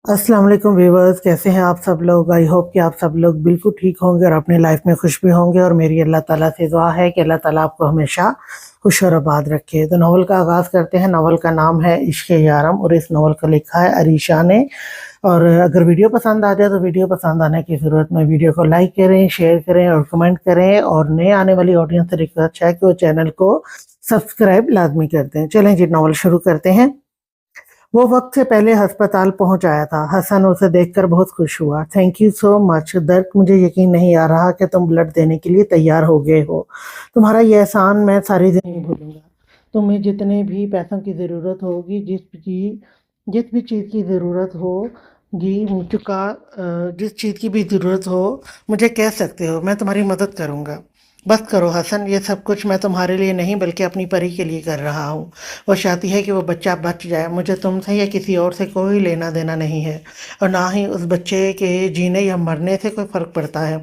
अस्सलाम वालेकुम व्यूवर्स, कैसे हैं आप सब लोग। आई होप कि आप सब लोग बिल्कुल ठीक होंगे और अपनी लाइफ में खुश भी होंगे। और मेरी अल्लाह ताला से दुआ है कि अल्लाह ताला आपको हमेशा खुश और आबाद रखे। तो नावल का आगाज़ करते हैं। नावल का नाम है इश्क यारम और इस नावल को लिखा है अरीशा ने। और अगर वीडियो पसंद आ जाए तो वीडियो पसंद आने की ज़रूरत में वीडियो को लाइक करें, शेयर करें और कमेंट करें। और नए आने वाली ऑडियंस से रिक्वेस्ट है कि वो चैनल को सब्सक्राइब लाजमी कर दें। चलें जी, नावल शुरू करते हैं। वो वक्त से पहले अस्पताल पहुंच आया था। हसन उसे देखकर बहुत खुश हुआ। Thank you so much dark, मुझे यकीन नहीं आ रहा कि तुम ब्लड देने के लिए तैयार हो गए हो। तुम्हारा ये एहसान मैं सारी जिंदगी नहीं भूलूंगा। तुम्हें जितने भी पैसों की ज़रूरत होगी, जिस भी चीज़ की ज़रूरत होगी, जिस चीज़ की भी ज़रूरत हो मुझे कह सकते हो, मैं तुम्हारी मदद करूंगा। बस करो हसन, ये सब कुछ मैं तुम्हारे लिए नहीं बल्कि अपनी परी के लिए कर रहा हूँ। वो चाहती है कि वो बच्चा बच जाए। मुझे तुमसे या किसी और से कोई लेना देना नहीं है और ना ही उस बच्चे के जीने या मरने से कोई फ़र्क पड़ता है।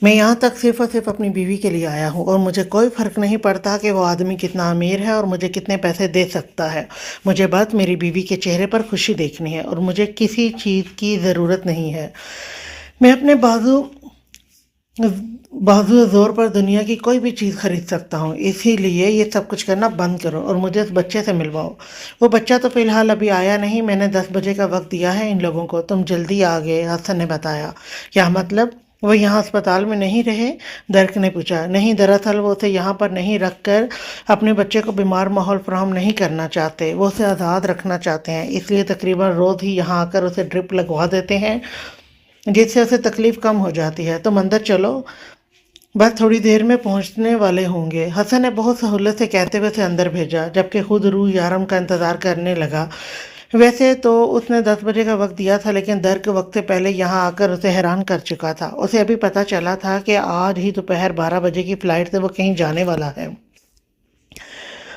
मैं यहाँ तक सिर्फ़ और सिर्फ़ अपनी बीवी के लिए आया हूँ और मुझे कोई फ़र्क नहीं पड़ता कि वो आदमी कितना अमीर है और मुझे कितने पैसे दे सकता है। मुझे बस मेरी बीवी के चेहरे पर खुशी देखनी है और मुझे किसी चीज़ की ज़रूरत नहीं है। मैं अपने बाजू जोर पर दुनिया की कोई भी चीज़ खरीद सकता हूँ। इसीलिए ये सब कुछ करना बंद करो और मुझे उस बच्चे से मिलवाओ। वो बच्चा तो फ़िलहाल अभी आया नहीं। मैंने 10 बजे का वक्त दिया है इन लोगों को। तुम जल्दी आ गए, हसन ने बताया। क्या मतलब? वो यहाँ अस्पताल में नहीं रहे? दर्क ने पूछा। नहीं, दरअसल वो उसे यहाँ पर नहीं रख कर अपने बच्चे को बीमार माहौल फराहम नहीं करना चाहते। वो उसे आज़ाद रखना चाहते हैं, इसलिए तकरीबन रोज़ ही यहाँ आकर उसे ड्रिप लगवा देते हैं जिससे उसे तकलीफ़ कम हो जाती है। तुम अंदर चलो, बस थोड़ी देर में पहुंचने वाले होंगे। हसन ने बहुत सहूलत से कहते हुए उसे अंदर भेजा, जबकि खुद रूह यारम का इंतज़ार करने लगा। वैसे तो उसने 10 बजे का वक्त दिया था, लेकिन दर्क वक्त से पहले यहाँ आकर उसे हैरान कर चुका था। उसे अभी पता चला था कि आज ही दोपहर 12 बजे की फ़्लाइट से वो कहीं जाने वाला है।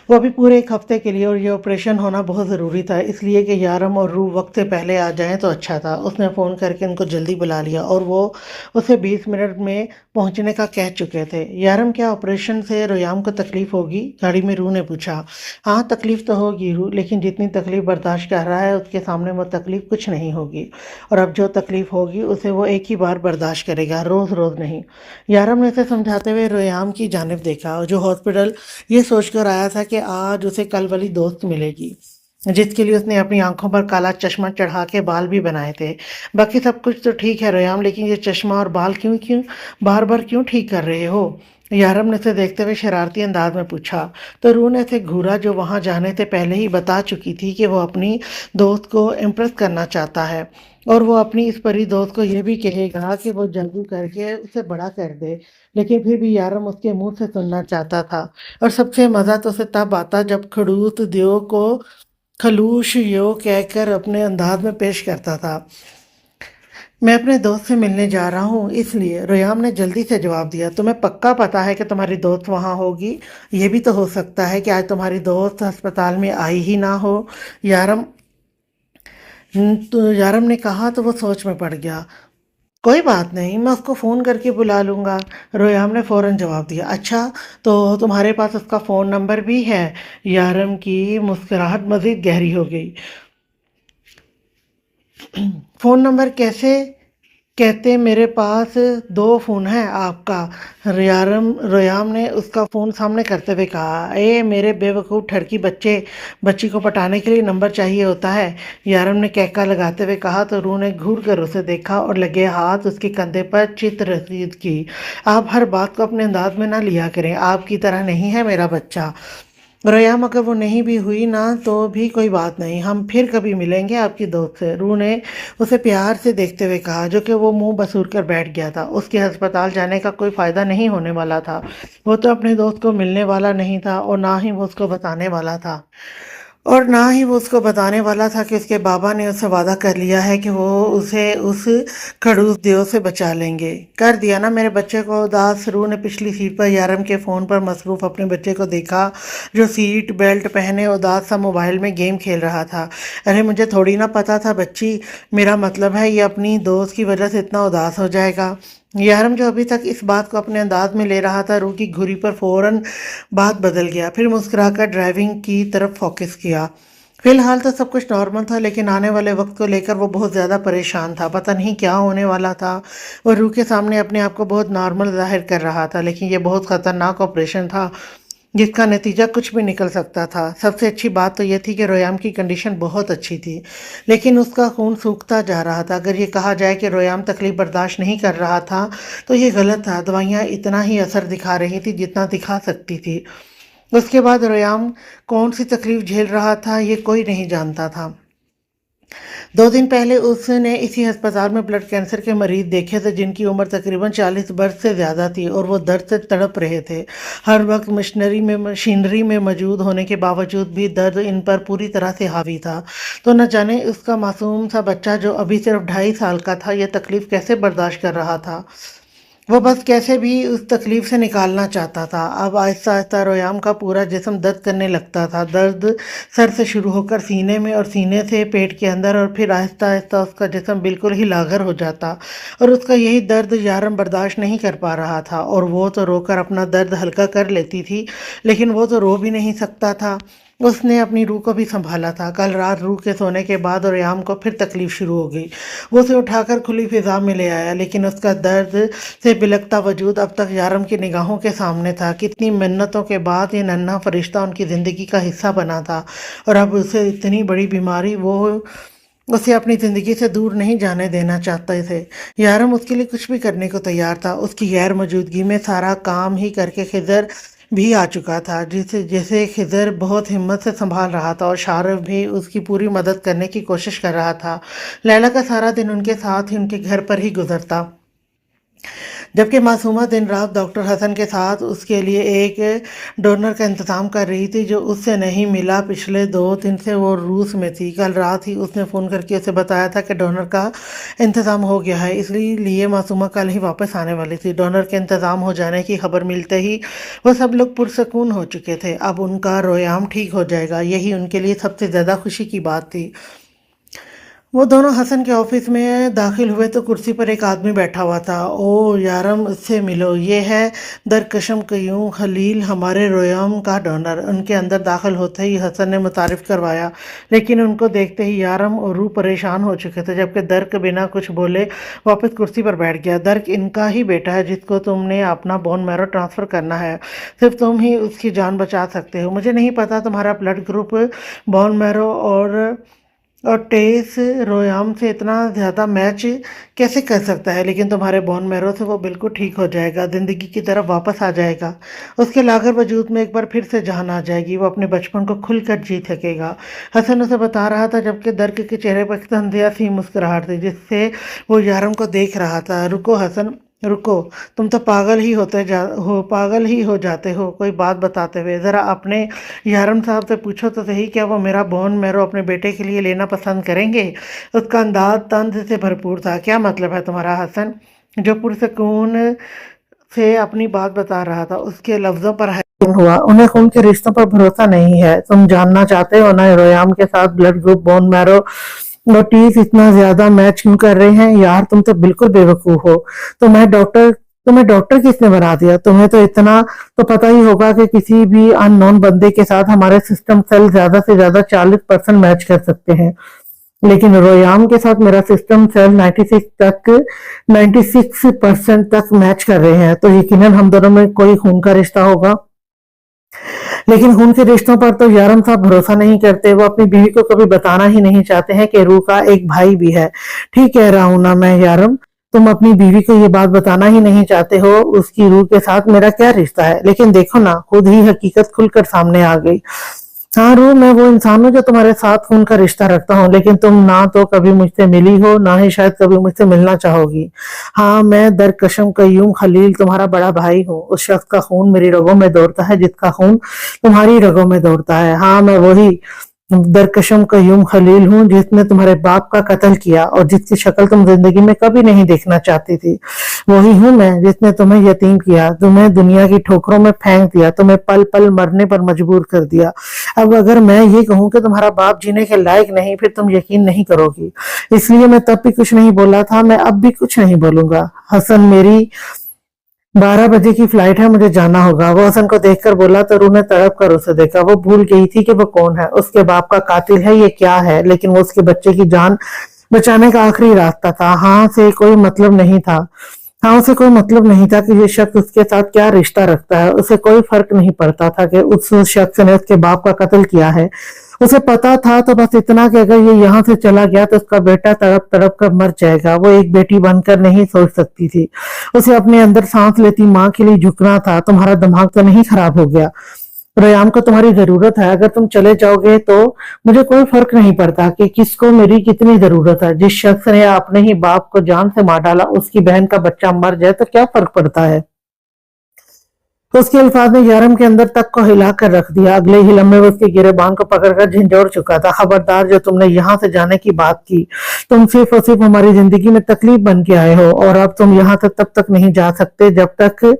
वो अभी पूरे एक हफ्ते के लिए, और ये ऑपरेशन होना बहुत ज़रूरी था, इसलिए कि यारम और रूह वक्त से पहले आ जाएं तो अच्छा था। उसने फ़ोन करके उनको जल्दी बुला लिया और वो उसे 20 मिनट में पहुंचने का कह चुके थे। यारम, क्या ऑपरेशन से रोयाम को तकलीफ़ होगी? गाड़ी में रूह ने पूछा। हाँ, तकलीफ़ तो होगी रूह, लेकिन जितनी तकलीफ़ बर्दाश्त कर रहा है उसके सामने वो तकलीफ़ कुछ नहीं होगी। और अब जो तकलीफ़ होगी उसे वो एक ही बार बर्दाश्त करेगा, रोज़ रोज़ नहीं। यारम ने उसे समझाते हुए रोयाम की जानिब देखा, जो हॉस्पिटल ये सोचकर आया था कि आज उसे कल वाली दोस्त मिलेगी जिसके लिए उसने अपनी आंखों पर काला चश्मा चढ़ा के बाल भी बनाए थे। बाकी सब कुछ तो ठीक है रोयाम, लेकिन ये चश्मा और बाल क्यों क्यों बार बार क्यों ठीक कर रहे हो? यारम ने उसे देखते हुए शरारती अंदाज में पूछा। तो रूह ने उसे घूरा, जो वहां जाने से पहले ही बता चुकी थी कि वो अपनी दोस्त को इम्प्रेस करना चाहता है और वो अपनी इस परी दोस्त को यह भी कहेगा कि वो जादू करके उसे बड़ा कर दे। लेकिन फिर भी यारम उसके मुंह से सुनना चाहता था। और सबसे मज़ा तो उसे तब आता जब खड़ूस दियो को खलूश यो कहकर अपने अंदाज में पेश करता था। मैं अपने दोस्त से मिलने जा रहा हूँ, इसलिए रोयाम ने जल्दी से जवाब दिया। तुम्हें पक्का पता है कि तुम्हारी दोस्त वहाँ होगी? ये भी तो हो सकता है कि आज तुम्हारी दोस्त अस्पताल में आई ही ना हो। यारम तो यारम ने कहा तो वो सोच में पड़ गया। कोई बात नहीं, मैं उसको फ़ोन करके बुला लूँगा, रोयाम ने फ़ौरन जवाब दिया। अच्छा, तो तुम्हारे पास उसका फ़ोन नंबर भी है? यारम की मुस्कुराहट मज़ीद गहरी हो गई। फ़ोन नंबर कैसे कहते? मेरे पास दो फ़ोन हैं आपका। रोयाम ने उसका फ़ोन सामने करते हुए कहा। ए मेरे बेवकूफ़ ठरकी बच्चे, बच्ची को पटाने के लिए नंबर चाहिए होता है, यारम ने कहका लगाते हुए कहा। तो रूह ने घूर कर उसे देखा और लगे हाथ उसके कंधे पर चित रसीद की। आप हर बात को अपने अंदाज में ना लिया करें, आपकी तरह नहीं है मेरा बच्चा। रोयाम, अगर वो नहीं भी हुई ना तो भी कोई बात नहीं, हम फिर कभी मिलेंगे आपकी दोस्त से, रूह ने उसे प्यार से देखते हुए कहा, जो कि वो मुंह बसूर कर बैठ गया था। उसके अस्पताल जाने का कोई फ़ायदा नहीं होने वाला था। वो तो अपने दोस्त को मिलने वाला नहीं था और ना ही वो उसको बताने वाला था। और ना ही वो उसको बताने वाला था कि उसके बाबा ने उससे वादा कर लिया है कि वो उसे उस खड़ूस देव से बचा लेंगे। कर दिया ना मेरे बच्चे को उदास। रूह ने पिछली सीट पर यारम के फ़ोन पर मसरूफ़ अपने बच्चे को देखा, जो सीट बेल्ट पहने उदास सा मोबाइल में गेम खेल रहा था। अरे मुझे थोड़ी ना पता था बच्ची, मेरा मतलब है ये अपनी दोस्त की वजह से इतना उदास हो जाएगा। यारम, जो अभी तक इस बात को अपने अंदाज में ले रहा था, रूह की घुरी पर फ़ौरन बात बदल गया। फिर मुस्कुराकर ड्राइविंग की तरफ फोकस किया। فی الحال تو سب کچھ نارمل تھا، لیکن آنے والے وقت کو لے کر وہ بہت زیادہ پریشان تھا، پتہ نہیں کیا ہونے والا تھا۔ وہ روح کے سامنے اپنے آپ کو بہت نارمل ظاہر کر رہا تھا، لیکن یہ بہت خطرناک آپریشن تھا جس کا نتیجہ کچھ بھی نکل سکتا تھا۔ سب سے اچھی بات تو یہ تھی کہ رویام کی کنڈیشن بہت اچھی تھی، لیکن اس کا خون سوکھتا جا رہا تھا۔ اگر یہ کہا جائے کہ رویام تکلیف برداشت نہیں کر رہا تھا تو یہ غلط تھا، دوائیاں اتنا ہی اثر دکھا رہی تھی جتنا دکھا سکتی تھی۔ اس کے بعد ریام کون سی تکلیف جھیل رہا تھا یہ کوئی نہیں جانتا تھا۔ 2 دن پہلے اس نے اسی ہسپتال میں بلڈ کینسر کے مریض دیکھے تھے جن کی عمر تقریباً 40 برس سے زیادہ تھی، اور وہ درد سے تڑپ رہے تھے۔ ہر وقت مشینری میں موجود ہونے کے باوجود بھی درد ان پر پوری طرح سے حاوی تھا۔ تو نہ جانے اس کا معصوم سا بچہ جو ابھی صرف 2.5 سال کا تھا یہ تکلیف کیسے برداشت کر رہا تھا۔ وہ بس کیسے بھی اس تکلیف سے نکالنا چاہتا تھا۔ اب آہستہ آہستہ رویام کا پورا جسم درد کرنے لگتا تھا، درد سر سے شروع ہو کر سینے میں، اور سینے سے پیٹ کے اندر، اور پھر آہستہ آہستہ اس کا جسم بالکل ہی لاغر ہو جاتا، اور اس کا یہی درد یارم برداشت نہیں کر پا رہا تھا۔ اور وہ تو رو کر اپنا درد ہلکا کر لیتی تھی، لیکن وہ تو رو بھی نہیں سکتا تھا۔ اس نے اپنی روح کو بھی سنبھالا تھا۔ کل رات روح کے سونے کے بعد ریام کو پھر تکلیف شروع ہو گئی۔ وہ اسے اٹھا کر کھلی فضا میں لے آیا، لیکن اس کا درد سے بلکتا وجود اب تک یارم کی نگاہوں کے سامنے تھا۔ کتنی منتوں کے بعد یہ ننھا فرشتہ ان کی زندگی کا حصہ بنا تھا، اور اب اسے اتنی بڑی بیماری وہ اسے اپنی زندگی سے دور نہیں جانے دینا چاہتے تھے۔ یارم اس کے لیے کچھ بھی کرنے کو تیار تھا۔ اس کی غیر موجودگی میں سارا کام ہی کر کے خضر بھی آ چکا تھا، جسے خضر بہت ہمت سے سنبھال رہا تھا، اور شارف بھی اس کی پوری مدد کرنے کی کوشش کر رہا تھا۔ لیلا کا سارا دن ان کے ساتھ ہی ان کے گھر پر ہی گزرتا، جبکہ معصومہ دن رات ڈاکٹر حسن کے ساتھ اس کے لیے ایک ڈونر کا انتظام کر رہی تھی جو اس سے نہیں ملا۔ پچھلے 2 دن سے وہ روس میں تھی۔ کل رات ہی اس نے فون کر کے اسے بتایا تھا کہ ڈونر کا انتظام ہو گیا ہے، اس لیے معصومہ کل ہی واپس آنے والی تھی۔ ڈونر کے انتظام ہو جانے کی خبر ملتے ہی وہ سب لوگ پرسکون ہو چکے تھے۔ اب ان کا رویام ٹھیک ہو جائے گا، یہی ان کے لیے سب سے زیادہ خوشی کی بات تھی۔ وہ دونوں حسن کے آفس میں داخل ہوئے تو کرسی پر ایک آدمی بیٹھا ہوا تھا۔ او یارم، اس سے ملو، یہ ہے درکشم قیوم خلیل، ہمارے رویام کا ڈونر۔ ان کے اندر داخل ہوتے ہی حسن نے متعارف کروایا، لیکن ان کو دیکھتے ہی یارم اور روح پریشان ہو چکے تھے، جبکہ درک بنا کچھ بولے واپس کرسی پر بیٹھ گیا۔ درک ان کا ہی بیٹا ہے جس کو تم نے اپنا بون میرو ٹرانسفر کرنا ہے، صرف تم ہی اس کی جان بچا سکتے ہو۔ مجھے نہیں پتا تمہارا بلڈ گروپ بون میرو اور ٹیس رویام سے اتنا زیادہ میچ کیسے کر سکتا ہے، لیکن تمہارے بون میرو سے وہ بالکل ٹھیک ہو جائے گا، زندگی کی طرف واپس آ جائے گا، اس کے لاغر وجود میں ایک بار پھر سے جان آ جائے گی، وہ اپنے بچپن کو کھل کر جی سکے گا۔ حسن اسے بتا رہا تھا، جبکہ درک کے چہرے پر تنزیہ سی مسکراہٹ تھی جس سے وہ یارم کو دیکھ رہا تھا۔ رکو حسن، رکو، تم تو پاگل ہی ہو جاتے ہو کوئی بات بتاتے ہوئے۔ ذرا اپنے یارم صاحب سے پوچھو تو صحیح، کیا وہ میرا بون میرو اپنے بیٹے کے لیے لینا پسند کریں گے؟ اس کا انداز طنز سے بھرپور تھا۔ کیا مطلب ہے تمہارا؟ حسن، جو پرسکون سے اپنی بات بتا رہا تھا، اس کے لفظوں پر حیران ہوا۔ انہیں خون کے رشتوں پر بھروسہ نہیں ہے؟ تم جاننا چاہتے ہو نا رویام کے ساتھ بلڈ گروپ بون میرو اور ٹیز اتنا زیادہ میچ کیوں کر رہے ہیں؟ یار تم تو بالکل بے وقوف ہو۔ تمہیں ڈاکٹر کس نے بنا دیا؟ تمہیں تو اتنا تو پتہ ہی ہوگا کہ کسی بھی ان نون بندے کے ساتھ ہمارے سسٹم سیل زیادہ سے زیادہ 40% میچ کر سکتے ہیں، لیکن رویام کے ساتھ میرا سسٹم سیل 96% تک میچ کر رہے ہیں، تو یقیناً ہم دونوں میں کوئی خون کا رشتہ ہوگا۔ لیکن خون کے رشتوں پر تو یارم صاحب بھروسہ نہیں کرتے، وہ اپنی بیوی کو کبھی بتانا ہی نہیں چاہتے ہیں کہ روح کا ایک بھائی بھی ہے۔ ٹھیک کہہ رہا ہوں نا میں یارم؟ تم اپنی بیوی کو یہ بات بتانا ہی نہیں چاہتے ہو اس کی روح کے ساتھ میرا کیا رشتہ ہے، لیکن دیکھو نا، خود ہی حقیقت کھل کر سامنے آ گئی۔ ہاں روح، میں وہ انسان ہوں جو تمہارے ساتھ خون کا رشتہ رکھتا ہوں، لیکن تم نہ تو کبھی مجھ سے ملی ہو، نہ ہی شاید کبھی مجھ سے ملنا چاہو گی۔ ہاں، میں درکشم قیوم خلیل تمہارا بڑا بھائی ہوں، اس شخص کا خون میری رگوں میں دوڑتا ہے جس کا خون تمہاری رگوں میں دوڑتا ہے۔ ہاں، میں وہی درکشم قیوم خلیل ہوں جس نے تمہارے باپ کا قتل کیا اور جس کی شکل تم زندگی میں کبھی نہیں دیکھنا چاہتی تھی۔ وہی ہوں میں جس نے تمہیں یتیم کیا، تمہیں دنیا کی ٹھوکروں میں پھینک دیا، تمہیں پل پل مرنے پر مجبور کر دیا۔ اب اگر میں یہ کہوں کہ تمہارا باپ جینے کے لائق نہیں، پھر تم یقین نہیں کرو گی، اس لیے میں تب بھی کچھ نہیں بولا تھا، میں اب بھی کچھ نہیں بولوں گا۔ حسن، 12 बजे की फ्लाइट है, मुझे जाना होगा। वो हसन को देखकर बोला तो रूह ने तड़प कर उसे देखा। वो भूल गई थी कि वो कौन है, उसके बाप का कातिल है, ये क्या है, लेकिन वो उसके बच्चे की जान बचाने का आखिरी रास्ता था। हाँ से कोई मतलब नहीं था। हाँ, उसे कोई मतलब नहीं था कि ये शख्स उसके साथ क्या रिश्ता रखता है। उसे कोई फर्क नहीं पड़ता था कि उस शख्स ने उसके बाप का कत्ल किया है। उसे पता था तो बस इतना कि अगर ये यहाँ से चला गया तो उसका बेटा तड़प तड़प कर मर जाएगा। वो एक बेटी बनकर नहीं सोच सकती थी। उसे अपने अंदर सांस लेती माँ के लिए झुकना था। तुम्हारा दिमाग तो नहीं खराब हो गया? रयाम को तुम्हारी जरूरत है। अगर तुम चले जाओगे तो मुझे कोई फर्क नहीं पड़ता कि किसको मेरी कितनी जरूरत है। जिस शख्स ने अपने ही बाप को जान से मार डाला, उसकी बहन का बच्चा मर जाए तो क्या फर्क पड़ता है? तो उसके अल्फाज ने यारम के अंदर तक को हिला कर रख दिया। अगले ही लम्हे में उसके गिरेबान को पकड़कर झंझोड़ चुका था। खबरदार, जो तुमने यहाँ से जाने की बात की, तुम सिर्फ और सिर्फ हमारी जिंदगी में तकलीफ बन के आए हो, और अब तुम यहाँ से तब तक नहीं जा सकते जब तक।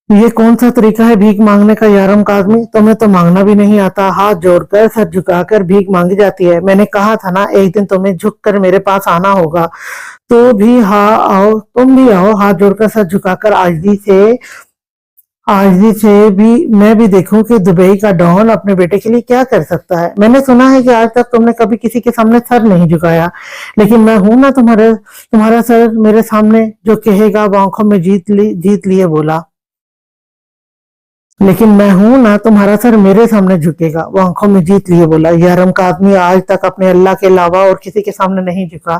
ये कौन सा तरीका है भीख मांगने का यारम काज़मी? तुम्हें तो मांगना भी नहीं आता। हाथ जोड़कर सर झुकाकर भीख मांगी जाती है। मैंने कहा था ना, एक दिन तुम्हें झुक कर मेरे पास आना होगा। तो भी हाँ आओ, तुम भी आओ, हाथ जोड़कर सर झुकाकर आजिज़ी से भी मैं भी देखूं कि दुबई का डॉन अपने बेटे के लिए क्या कर सकता है। मैंने सुना है कि आज तक तुमने कभी किसी के सामने सर नहीं झुकाया, लेकिन मैं हूं ना तुम्हारा सर मेरे सामने। जो कहेगा वो आंखों में जीत लिए बोला। लेकिन मैं हूं ना तुम्हारा सर मेरे सामने झुकेगा, वो आंखों में जीत लिए बोला। यारम का आदमी आज तक अपने अल्लाह के अलावा और किसी के सामने नहीं झुका,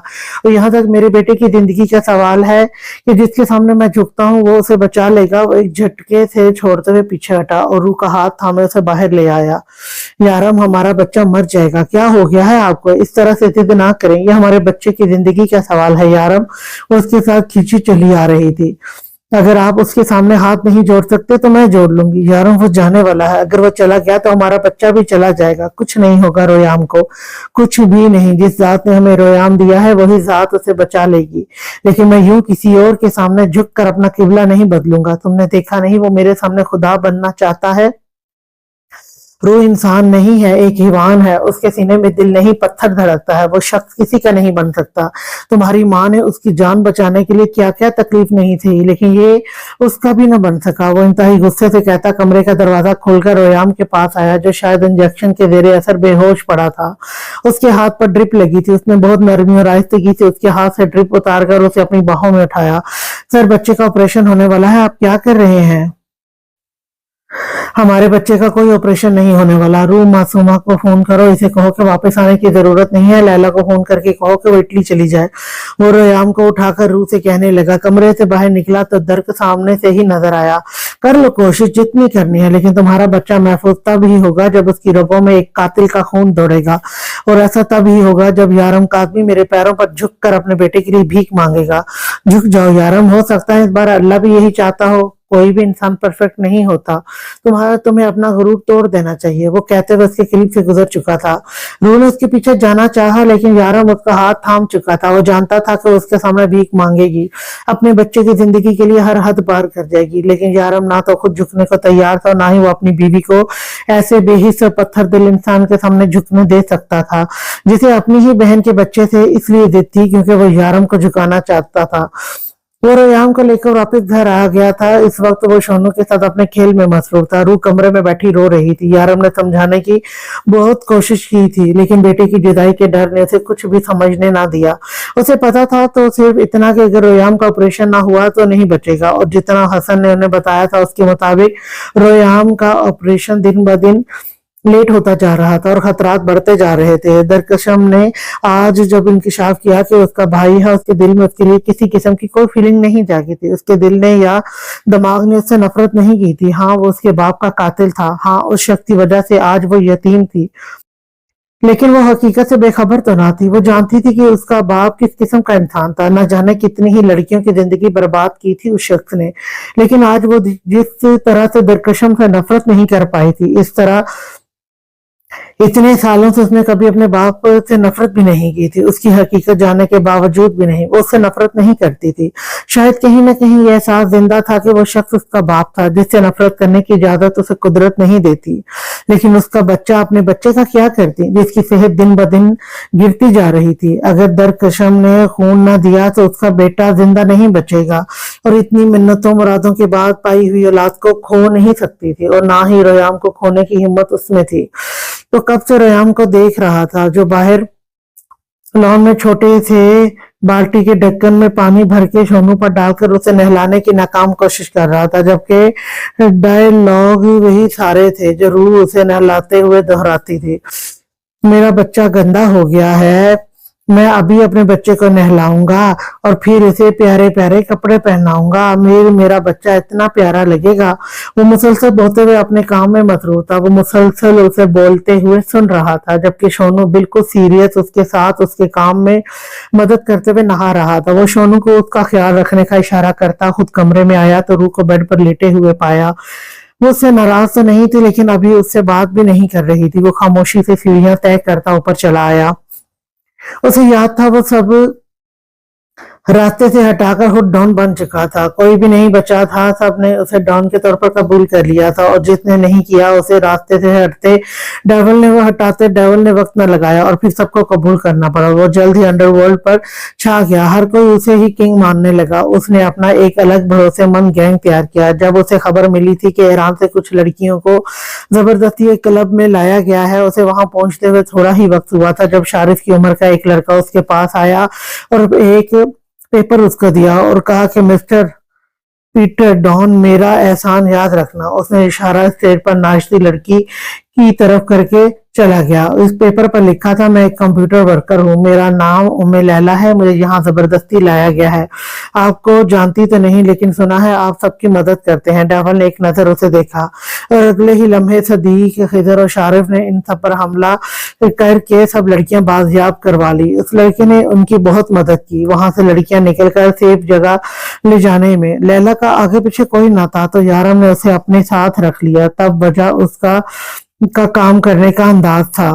और यहाँ तक मेरे बेटे की जिंदगी का सवाल है कि जिसके सामने मैं झुकता हूँ वो उसे बचा लेगा। वो एक झटके से छोड़ते हुए पीछे हटा और रूह का हाथ थामे उसे बाहर ले आया। यारम, हमारा बच्चा मर जाएगा। क्या हो गया है आपको? इस तरह से जिद ना करें, ये हमारे बच्चे की जिंदगी का सवाल है। यारम उसके साथ खींची चली आ रही थी। अगर आप उसके सामने हाथ नहीं जोड़ सकते तो मैं जोड़ लूंगी। यारों, वो जाने वाला है। अगर वो चला गया तो हमारा बच्चा भी चला जाएगा। कुछ नहीं होगा रोयाम को, कुछ भी नहीं। जिस जात ने हमें रोयाम दिया है वही जात उसे बचा लेगी। लेकिन मैं यूं किसी और के सामने झुक कर अपना किबला नहीं बदलूंगा। तुमने देखा नहीं, वो मेरे सामने खुदा बनना चाहता है। रूह इंसान नहीं है, एक हैवान है। उसके सीने में दिल नहीं, पत्थर धड़कता है। वो शख्स किसी का नहीं बन सकता। तुम्हारी माँ ने उसकी जान बचाने के लिए क्या क्या तकलीफ नहीं थी, लेकिन ये उसका भी न बन सका। वो इंतहाई गुस्से से कहता कमरे का दरवाजा खोलकर रोयाम के पास आया, जो शायद इंजेक्शन के जेरे असर बेहोश पड़ा था। उसके हाथ पर ड्रिप लगी थी। उसने बहुत नरमी और आहिस्तगी से उसके हाथ से ड्रिप उतार कर उसे अपनी बाहों में उठाया। सर, बच्चे का ऑपरेशन होने वाला है, आप क्या कर रहे हैं? हमारे बच्चे का कोई ऑपरेशन नहीं होने वाला। रूह, मासूमा को फोन करो, इसे कहो कि वापस आने की जरूरत नहीं है। लैला को फोन करके कहो कि वो इटली चली जाए। वो रोयाम को उठाकर रूह से कहने लगा। कमरे से बाहर निकला तो दर्द सामने से ही नजर आया। कर लो कोशिश जितनी करनी है, लेकिन तुम्हारा बच्चा महफूज तब ही होगा जब उसकी रगों में एक कातिल का खून दौड़ेगा, और ऐसा तब ही होगा जब यारम कादमी मेरे पैरों पर झुककर अपने बेटे के लिए भीख मांगेगा। झुक जाओ यारम, हो सकता है इस बार अल्लाह भी यही चाहता हो। कोई भी इंसान परफेक्ट नहीं होता। तुम्हें अपना गुरूर तोड़ देना चाहिए। वो कहते हुए उसके करीब से गुजर चुका था। रूह ने उसके पीछे जाना चाहा, लेकिन यारम उसका हाथ थाम चुका था। वो जानता था कि उसके सामने भीख मांगेगी, अपने बच्चे की जिंदगी के लिए हर हद पार कर जाएगी। लेकिन यारम ना तो खुद झुकने को तैयार था, ना ही वो अपनी बीवी को ऐसे बेहिस और पत्थर दिल इंसान के सामने झुकने दे सकता था, जिसे अपनी ही बहन के बच्चे से इसलिए जिद थी क्योंकि वो यारम को झुकाना चाहता था। वो रोयाम को लेकर वापस घर आ गया था। इस वक्त वो शोनू के साथ अपने खेल में मसरूफ था। रूह कमरे में बैठी रो रही थी। यारम ने समझाने की बहुत कोशिश की थी, लेकिन बेटे की जुदाई के डर ने उसे कुछ भी समझने ना दिया। उसे पता था तो सिर्फ इतना कि अगर रोयाम का ऑपरेशन ना हुआ तो नहीं बचेगा, और जितना हसन ने उन्हें बताया था उसके मुताबिक रोयाम का ऑपरेशन दिन ब दिन लेट होता जा रहा था और खतरात बढ़ते जा रहे थे। दरकशम ने आज जब इंकशाफ किया कि उसका भाई है, उसके दिल में उसके लिए किसी किस्म की कोई फीलिंग नहीं जागी थी। उसके दिल ने या दिमाग ने उससे नफरत नहीं की थी। हाँ, वो उसके बाप का कातिल था। हाँ, उस शख्स की वजह से आज वो यतीम थी, लेकिन वो हकीकत से बेखबर तो ना थी। वो जानती थी कि उसका बाप किस किस्म का इंसान था। न जाने कितनी ही लड़कियों की जिंदगी बर्बाद की थी उस शख्स ने, लेकिन आज वो जिस तरह से दरकशम से नफरत नहीं कर पाई थी, इस तरह اتنے سالوں سے اس نے کبھی اپنے باپ سے نفرت بھی نہیں کی تھی، اس کی حقیقت جاننے کے باوجود بھی نہیں، وہ اس سے نفرت نہیں کرتی تھی۔ شاید کہیں نہ کہیں یہ احساس زندہ تھا کہ وہ شخص اس کا باپ تھا جس سے نفرت کرنے کی اجازت اسے قدرت نہیں دیتی۔ لیکن اس کا بچہ اپنے بچے کا کیا کرتی جس کی صحت دن بدن گرتی جا رہی تھی؟ اگر درکشم نے خون نہ دیا تو اس کا بیٹا زندہ نہیں بچے گا، اور اتنی منتوں مرادوں کے بعد پائی ہوئی اولاد کو کھو نہیں سکتی تھی، اور نہ ہی ریام کو کھونے کی ہمت اس میں تھی۔ تو کب سے ریام کو دیکھ رہا تھا جو باہر لان میں چھوٹے سے بالٹی کے ڈھکن میں پانی بھر کے شونو پر ڈال کر اسے نہلانے کی ناکام کوشش کر رہا تھا، جبکہ ڈائیلاگ وہی سارے تھے جو روح اسے نہلاتے ہوئے دہراتی تھی۔ میرا بچہ گندا ہو گیا ہے، میں ابھی اپنے بچے کو نہلاؤں گا اور پھر اسے پیارے پیارے کپڑے پہناؤں گا، میرا بچہ اتنا پیارا لگے گا۔ وہ مسلسل بولتے ہوئے اپنے کام میں مصروف تھا، وہ مسلسل اسے بولتے ہوئے سن رہا تھا، جبکہ شونو بالکل سیریس اس کے ساتھ اس کے کام میں مدد کرتے ہوئے نہا رہا تھا۔ وہ شونو کو اس کا خیال رکھنے کا اشارہ کرتا خود کمرے میں آیا تو روح کو بیڈ پر لیٹے ہوئے پایا۔ وہ اس سے ناراض تو نہیں تھی لیکن ابھی اس سے بات بھی نہیں کر رہی تھی۔ وہ خاموشی سے سیڑھیاں طے کرتا اوپر چلا آیا۔ اسے یاد تھا وہ سب راستے سے ہٹا کر خود ڈان بن چکا تھا، کوئی بھی نہیں بچا تھا، سب نے اسے ڈان کے طور پر قبول کر لیا تھا، اور جس نے نہیں کیا اسے راستے سے ہٹاتے ڈیول نے وقت نہ لگایا اور پھر سب کو قبول کرنا پڑا۔ وہ جلد ہی انڈر ورلڈ پر چھا گیا، ہر کوئی اسے ہی کنگ ماننے لگا۔ اس نے اپنا ایک الگ بھروسے مند گینگ تیار کیا۔ جب اسے خبر ملی تھی کہ ایران سے کچھ لڑکیوں کو زبردستی ایک کلب میں لایا گیا ہے، اسے وہاں پہنچتے ہوئے تھوڑا ہی وقت ہوا تھا جب شارف کی عمر کا ایک لڑکا اس کے پاس آیا اور ایک پیپر اس کو دیا اور کہا کہ مسٹر پیٹر ڈان، میرا احسان یاد رکھنا۔ اس نے اشارہ اسٹیج پر ناشتی لڑکی کی طرف کر کے چلا گیا۔ اس پیپر پر لکھا تھا، میں ایک کمپیوٹر ورکر ہوں، میرا نام لیلا ہے، مجھے یہاں زبردستی لایا گیا ہے، آپ کو جانتی تو نہیں لیکن سنا ہے آپ سب کی مدد کرتے ہیں۔ ڈیول نے ایک نظر اسے دیکھا اور اگلے ہی لمحے صدیق، خضر اور شارف نے ان سب پر حملہ کر کے سب لڑکیاں بازیاب کروا لی۔ اس لڑکے نے ان کی بہت مدد کی وہاں سے لڑکیاں نکل کر سیف جگہ لے جانے میں۔ لیلا کا آگے پیچھے کوئی نہ تھا تو یارم نے اسے اپنے ساتھ رکھ لیا، تب وجہ اس کا کام کرنے کا انداز تھا،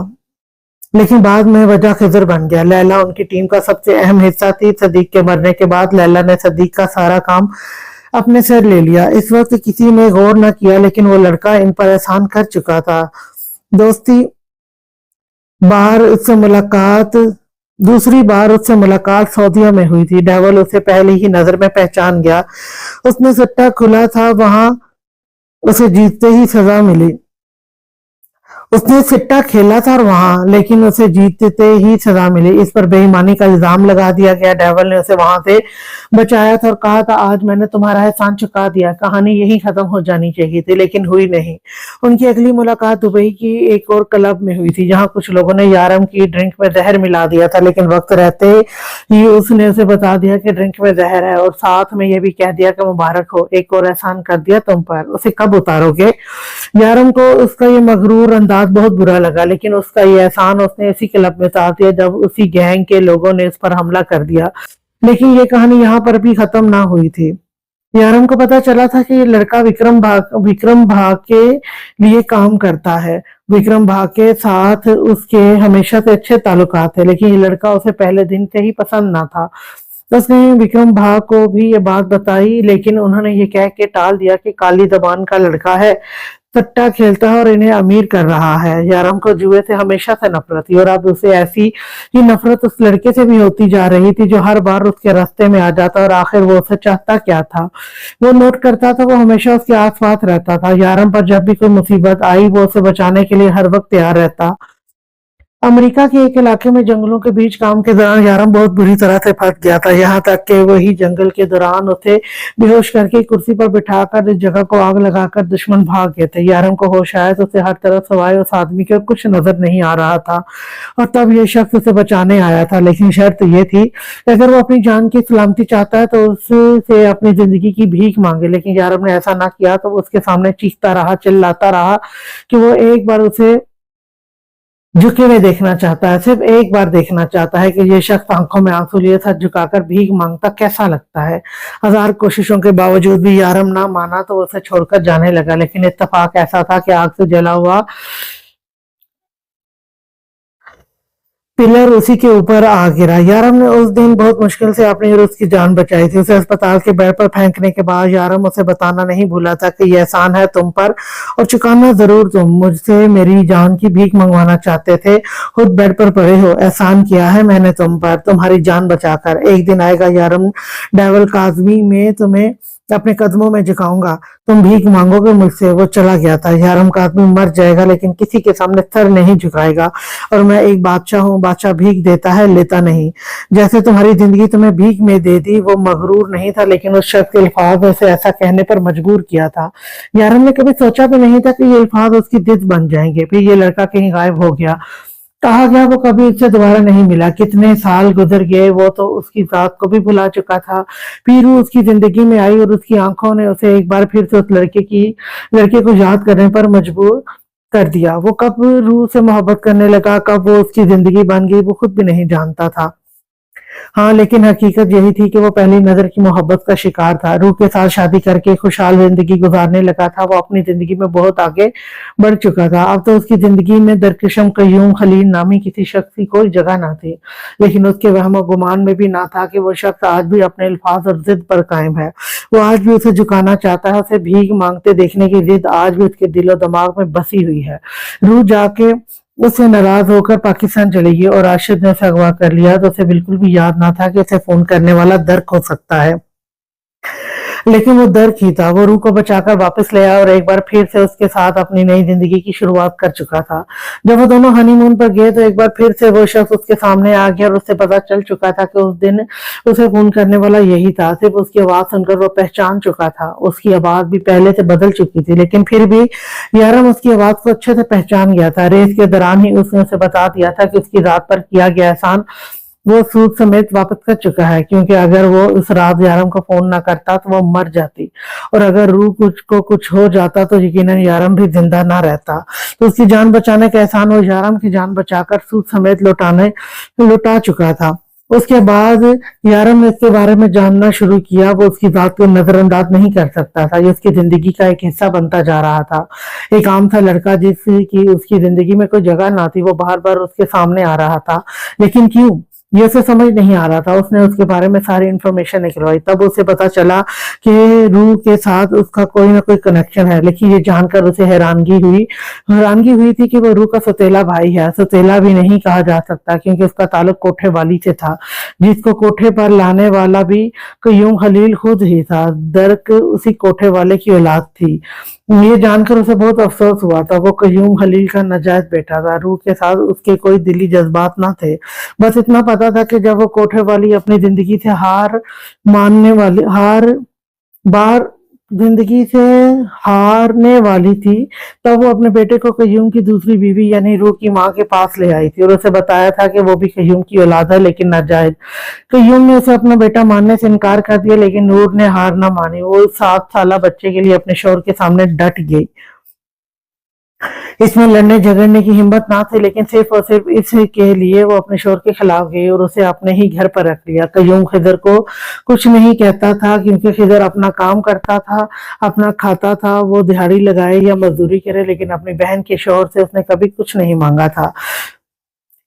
لیکن بعد میں وجہ خضر بن گیا۔ لیلا ان کی ٹیم کا سب سے اہم حصہ تھی۔ صدیق کے مرنے کے بعد لیلا نے صدیق کا سارا کام اپنے سر لے لیا۔ اس وقت کسی نے غور نہ کیا لیکن وہ لڑکا ان پر احسان کر چکا تھا۔ دوسری بار اس سے ملاقات سعودیہ میں ہوئی تھی۔ ڈیول اسے پہلی ہی نظر میں پہچان گیا۔ اس نے سٹا کھلا تھا، وہاں اسے جیتتے ہی سزا ملی۔ اس نے سٹا کھیلا تھا اور وہاں لیکن اسے جیتتے ہی سزا ملی۔ اس پر بے ایمانی کا الزام لگا دیا گیا۔ ڈیول نے اسے وہاں سے بچایا تھا اور کہا تھا آج میں نے تمہارا احسان چکا دیا۔ کہانی یہی ختم ہو جانی چاہیے تھی لیکن ہوئی نہیں۔ ان کی اگلی ملاقات دبئی کی ایک اور کلب میں ہوئی تھی جہاں کچھ لوگوں نے یارم کی ڈرنک میں زہر ملا دیا تھا، لیکن وقت رہتے ہی اس نے اسے بتا دیا کہ ڈرنک میں زہر ہے اور ساتھ میں یہ بھی کہہ دیا کہ مبارک ہو، ایک اور احسان کر دیا تم پر، اسے کب اتارو گے؟ یارم کو اس کا یہ مغرور انداز بہت برا لگا، لیکن اس کا یہ احسان اس نے اسی کلب میں اتار دیا جب اسی گینگ کے لوگوں نے اس پر حملہ کر دیا۔ لیکن یہ کہانی یہاں پر بھی ختم نہ ہوئی تھی۔ یارم کو پتا چلا تھا کہ یہ لڑکا وکرم بھا کے لیے کام کرتا ہے۔ وکرم بھا کے ساتھ اس کے ہمیشہ سے اچھے تعلقات تھے، لیکن یہ لڑکا اسے پہلے دن سے ہی پسند نہ تھا۔ اس نے وکرم بھا کو بھی یہ بات بتائی لیکن انہوں نے یہ کہہ کے ٹال دیا کہ کالی زبان کا لڑکا ہے، سٹا کھیلتا ہے اور انہیں امیر کر رہا ہے۔ یارم کو جوئے سے ہمیشہ سے نفرت تھی اور اب اسے ایسی ہی نفرت اس لڑکے سے بھی ہوتی جا رہی تھی جو ہر بار اس کے راستے میں آ جاتا، اور آخر وہ اسے چاہتا کیا تھا۔ وہ نوٹ کرتا تھا وہ ہمیشہ اس کے آس پاس رہتا تھا، یارم پر جب بھی کوئی مصیبت آئی وہ اسے بچانے کے لیے ہر وقت تیار رہتا۔ امریکہ کے ایک علاقے میں جنگلوں کے بیچ کام کے دوران یارم بہت بری طرح سے پھنس گیا تھا، یہاں تک کہ وہی جنگل کے دوران اسے بے ہوش کر کے کرسی پر بٹھا کر اس جگہ کو آگ لگا کر دشمن بھاگ گئے تھے۔ یارم کو ہوش آیا تو اسے ہر طرف سوائے اس آدمی کے کچھ نظر نہیں آ رہا تھا، اور تب یہ شخص اسے بچانے آیا تھا، لیکن شرط یہ تھی کہ اگر وہ اپنی جان کی سلامتی چاہتا ہے تو اس سے اپنی زندگی کی بھیک مانگے۔ لیکن یارم نے ایسا نہ کیا تو اس کے سامنے چیختا رہا، چلاتا رہا کہ وہ ایک بار اسے جھکے ہوئے دیکھنا چاہتا ہے، صرف ایک بار دیکھنا چاہتا ہے کہ یہ شخص آنکھوں میں آنسو لیے سر جھکا کر بھیک مانگتا کیسا لگتا ہے۔ ہزار کوششوں کے باوجود بھی یارم نہ مانا تو وہ اسے چھوڑ کر جانے لگا، لیکن اتفاق ایسا تھا کہ آگ سے جلا ہوا पिलर उसी के ऊपर आ गिरा। यारम ने उस दिन बहुत मुश्किल से अपनी और उसकी जान बचाई थी। उसे अस्पताल के बेड पर फेंकने के बाद यारम उसे बताना नहीं भूला था कि ये एहसान है तुम पर और चुकाना जरूर। तुम मुझसे मेरी जान की भीख मंगवाना चाहते थे, खुद बेड पर पड़े हो। एहसान किया है मैंने तुम पर, तुम्हारी जान बचाकर। एक दिन आएगा यारम, डेविल काज़मी में तुम्हें अपने कदमों में झुकाऊंगा, तुम भीख मांगोगे मुझसे। वो चला गया था। यारम काज़मी मर जाएगा लेकिन किसी के सामने सर नहीं झुकाएगा। और मैं एक बादशाह हूँ, बादशाह भीख देता है, लेता नहीं। जैसे तुम्हारी जिंदगी तुम्हें भीख में दे दी, वो मगरूर नहीं था लेकिन उस शख्स के अल्फाज उसे ऐसा कहने पर मजबूर किया था। यारम ने कभी सोचा भी नहीं था कि ये अल्फाज उसकी जिद बन जाएंगे। फिर ये लड़का कहीं गायब हो गया, कहा गया वो कभी उससे दोबारा नहीं मिला। कितने साल गुजर गए, वो तो उसकी जात को भी भुला चुका था। पीरू उसकी जिंदगी में आई और उसकी आंखों ने उसे एक बार फिर से उस लड़के को याद करने पर मजबूर कर दिया। वो कब रूह से मोहब्बत करने लगा, कब वो उसकी जिंदगी बन गई, वो खुद भी नहीं जानता था। हाँ, लेकिन हकीकत यही थी कि वो पहली नजर की मोहब्बत का शिकार था। रूह के साथ शादी करके खुशहाल जिंदगी गुजारने लगा था। वो अपनी जिंदगी में बहुत आगे बढ़ चुका था। अब तो उसकी जिंदगी में दरकिशम कयूम खलील नामी किसी शख्स की कोई जगह ना थी। लेकिन उसके वहम गुमान में भी ना था कि वो शख्स आज भी अपने अल्फाज और जिद पर कायम है। वो आज भी उसे झुकाना चाहता है। उसे भीख मांगते देखने की जिद आज भी उसके दिलो दिमाग में बसी हुई है। रूह जाके उससे नाराज होकर पाकिस्तान चली गई और राशिद ने उसे अगवा कर लिया तो उसे बिल्कुल भी याद ना था कि उसे फोन करने वाला दर्क हो सकता है। लेकिन वो दर्द ही था। वो रूह को बचाकर वापस ले आया और एक बार फिर से उसके साथ अपनी नई जिंदगी की शुरुआत कर चुका था। जब वो दोनों हनीमून पर गए तो एक बार फिर से वो शख्स उसके सामने आ गया और उससे पता चल चुका था कि उस दिन उसे फोन करने वाला यही था। सिर्फ उसकी आवाज सुनकर वो पहचान चुका था। उसकी आवाज भी पहले से बदल चुकी थी लेकिन फिर भी यारम उसकी आवाज को अच्छे से पहचान गया था। रेस के दौरान ही उसने उसे बता दिया था कि उसकी रात पर किया गया एहसान वो सूद समेत वापस कर चुका है, क्योंकि अगर वो उस रात यारम को फोन ना करता तो वो मर जाती और अगर रूह कुछ हो जाता तो यकीनन यारम भी जिंदा ना रहता। तो उसकी जान बचाने का एहसान वो यारम की जान बचाकर सूद समेत लौटा चुका था। उसके बाद यारम ने इसके बारे में जानना शुरू किया। वो उसकी बात को नजरअंदाज नहीं कर सकता था। ये उसकी जिंदगी का एक हिस्सा बनता जा रहा था। एक आम सा लड़का जिसकी उसकी जिंदगी में कोई जगह ना थी, वो बार बार उसके सामने आ रहा था। लेकिन क्यों, ये उसे समझ नहीं आ रहा था। उसने उसके बारे में सारी इंफॉर्मेशन निकलवाई, तब उसे पता चला कि रूह के साथ उसका कोई ना कोई कनेक्शन है। लेकिन ये जानकर उसे हैरानगी हुई थी कि वो रूह का सौतेला भाई है। सौतेला भी नहीं कहा जा सकता क्योंकि उसका ताल्लुक कोठे वाली से था, जिसको कोठे पर लाने वाला भी कयूम खलील खुद ही था। दर्क उसी कोठे वाले की औलाद थी। ये जानकर उसे बहुत अफसोस हुआ था। वो कयूम खलील का नाजायज बेटा था। रूह के साथ उसके कोई दिली जज्बात ना थे। बस इतना पता था कि जब वो कोठे वाली अपनी बार जिंदगी से हारने वाली थी, तब वो अपने बेटे को कयूम की दूसरी बीवी यानी रूह की माँ के पास ले आई थी और उसे बताया था कि वो भी कयूम की औलाद है लेकिन नाजायज। कयूम ने उसे अपना बेटा मानने से इनकार कर दिया लेकिन नूर ने हार ना मानी। वो 7 साल बच्चे के लिए अपने शौहर के सामने डट गई। इसमें लड़ने झगड़ने की हिम्मत ना थी लेकिन सिर्फ और सिर्फ इसके लिए वो अपने शौहर के खिलाफ गई और उसे अपने ही घर पर रख लिया। कयूम खिदर को कुछ नहीं कहता था क्योंकि खिदर अपना काम करता था, अपना खाता था। वो दिहाड़ी लगाए या मजदूरी करे लेकिन अपनी बहन के शौहर से उसने कभी कुछ नहीं मांगा था।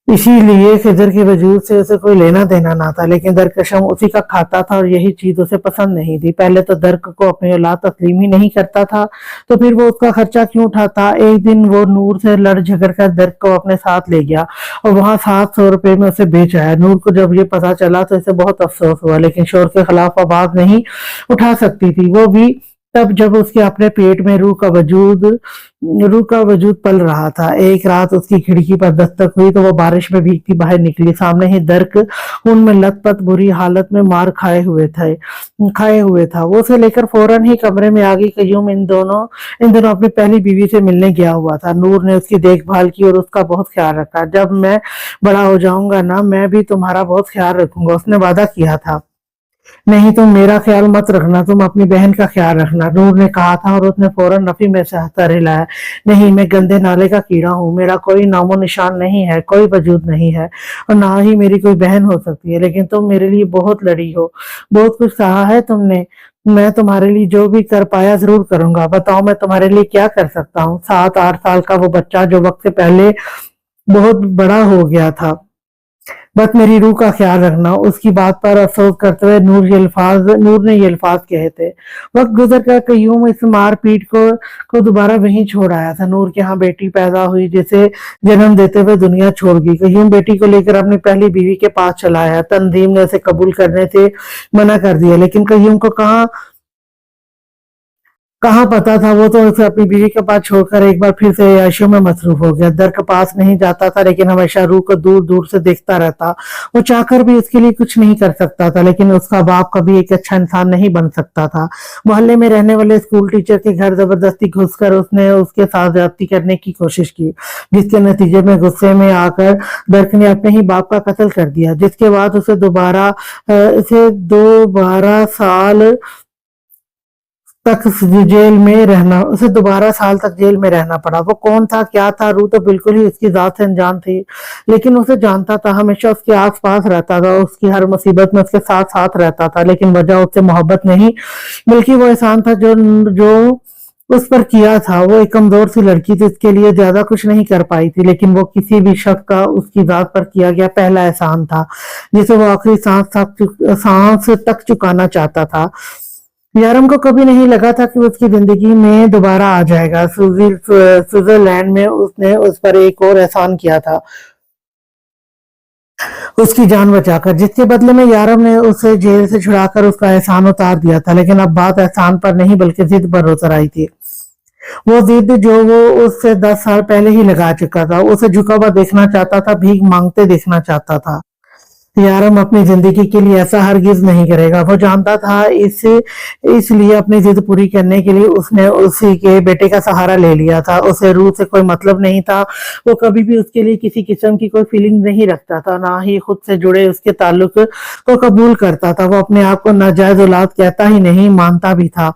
इसीलिए खिदर के वजूद से उसे कोई लेना देना ना था। लेकिन दरकशम उसी का खाता था और यही चीज उसे पसंद नहीं थी। पहले तो दर्क को अपनी औलाद तस्लीम ही नहीं करता था तो फिर वो उसका खर्चा क्यों उठाता। एक दिन वो नूर से लड़ झगड़ कर दर्क को अपने साथ ले गया और वहां 700 रुपए में उसे बेच आया। नूर को जब ये पता चला तो इसे बहुत अफसोस हुआ लेकिन शोर के खिलाफ आवाज नहीं उठा सकती थी। वो भी तब जब उसके अपने पेट में रूह का वजूद पल रहा था। एक रात उसकी खिड़की पर दस्तक हुई तो वो बारिश में भीगती बाहर निकली। सामने ही दर्क उनमें लथपथ बुरी हालत में मार खाए हुए था। वो उसे लेकर फौरन ही कमरे में आ गई। कयूम इन दोनों अपनी पहली बीवी से मिलने गया हुआ था। नूर ने उसकी देखभाल की और उसका बहुत ख्याल रखा। जब मैं बड़ा हो जाऊंगा ना, मैं भी तुम्हारा बहुत ख्याल रखूंगा, उसने वादा किया था। नहीं, तुम मेरा ख्याल मत रखना, तुम अपनी बहन का ख्याल रखना, नूर ने कहा था और उसने फौरन नफी में से सर हिलाया। नहीं, मैं गंदे नाले का कीड़ा हूँ। मेरा कोई नामो निशान नहीं है, कोई वजूद नहीं है और ना ही मेरी कोई बहन हो सकती है। लेकिन तुम मेरे लिए बहुत लड़ी हो, बहुत कुछ सहा है तुमने। मैं तुम्हारे लिए जो भी कर पाया जरूर करूंगा। बताओ मैं तुम्हारे लिए क्या कर सकता हूँ। 7-8 साल का वो बच्चा जो वक्त से पहले बहुत बड़ा हो गया था, बस मेरी रूह का ख्याल रखना। उसकी बात पर अफसोस करते हुए नूर ने ये अल्फाज कहे थे। वक्त गुजर कर कयूम इस मार पीट को दोबारा वहीं छोड़ आया था। नूर के यहाँ बेटी पैदा हुई जिसे जन्म देते हुए दुनिया छोड़ गई। कयूम बेटी को लेकर अपनी पहली बीवी के पास चला आया। तंजीम ने उसे कबूल करने से मना कर दिया, लेकिन कयूम को कहाँ कहाँ पता था, वो तो उसे अपनी बीवी के पास छोड़कर एक बार फिर से अय्याशियों में मसरूफ हो गया। दर के पास नहीं जाता था, लेकिन हमेशा रूह को दूर दूर से देखता रहता। वो चाहकर भी उसके लिए कुछ नहीं कर सकता था, लेकिन उसका बाप कभी एक अच्छा इंसान नहीं बन सकता था। मोहल्ले में रहने वाले स्कूल टीचर के घर जबरदस्ती घुसकर उसने उसके साथ ज्यादती करने की कोशिश की, जिसके नतीजे में गुस्से में आकर दर्क ने अपने ही बाप का कत्ल कर दिया, जिसके बाद उसे दोबारा साल तक जेल में रहना पड़ा। वो कौन था, क्या था? रूह तो बिल्कुल ही उसकी जात से अनजान थी, लेकिन उसे जानता था, हमेशा उसके आस पास रहता था, उसकी हर मुसीबत में उसके साथ साथ रहता था। लेकिन वजह उससे मोहब्बत नहीं, बल्कि वो एहसान था जो उस पर किया था। वो एक कमजोर सी लड़की थी, इसके लिए ज्यादा कुछ नहीं कर पाई थी, लेकिन वो किसी भी शख्स का उसकी जात पर किया गया पहला एहसान था, जिसे वो आखिरी सांस तक चुकाना चाहता था। यारम को कभी नहीं लगा था कि उसकी जिंदगी में दोबारा आ जाएगा। स्विट्जरलैंड में उसने उस पर एक और एहसान किया था, उसकी जान बचाकर, जिसके बदले में यारम ने उसे जेल से छुड़ाकर उसका एहसान उतार दिया था। लेकिन अब बात एहसान पर नहीं, बल्कि जिद पर उतर आई थी। वो जिद जो वो उससे 10 साल पहले ही लगा चुका था। उसे झुका हुआ देखना चाहता था, भीख मांगते देखना चाहता था। यारम अपनी जिंदगी के लिए ऐसा हरगिज नहीं करेगा। वो जानता था, इसलिए अपनी जिद पूरी करने के लिए उसने उसी के बेटे का सहारा ले लिया था। उसे रूह से कोई मतलब नहीं था। वो कभी भी उसके लिए किसी किस्म की कोई फीलिंग नहीं रखता था, ना ही खुद से जुड़े उसके ताल्लुक को कबूल करता था। वो अपने आप को नाजायज औलाद कहता ही नहीं, मानता भी था।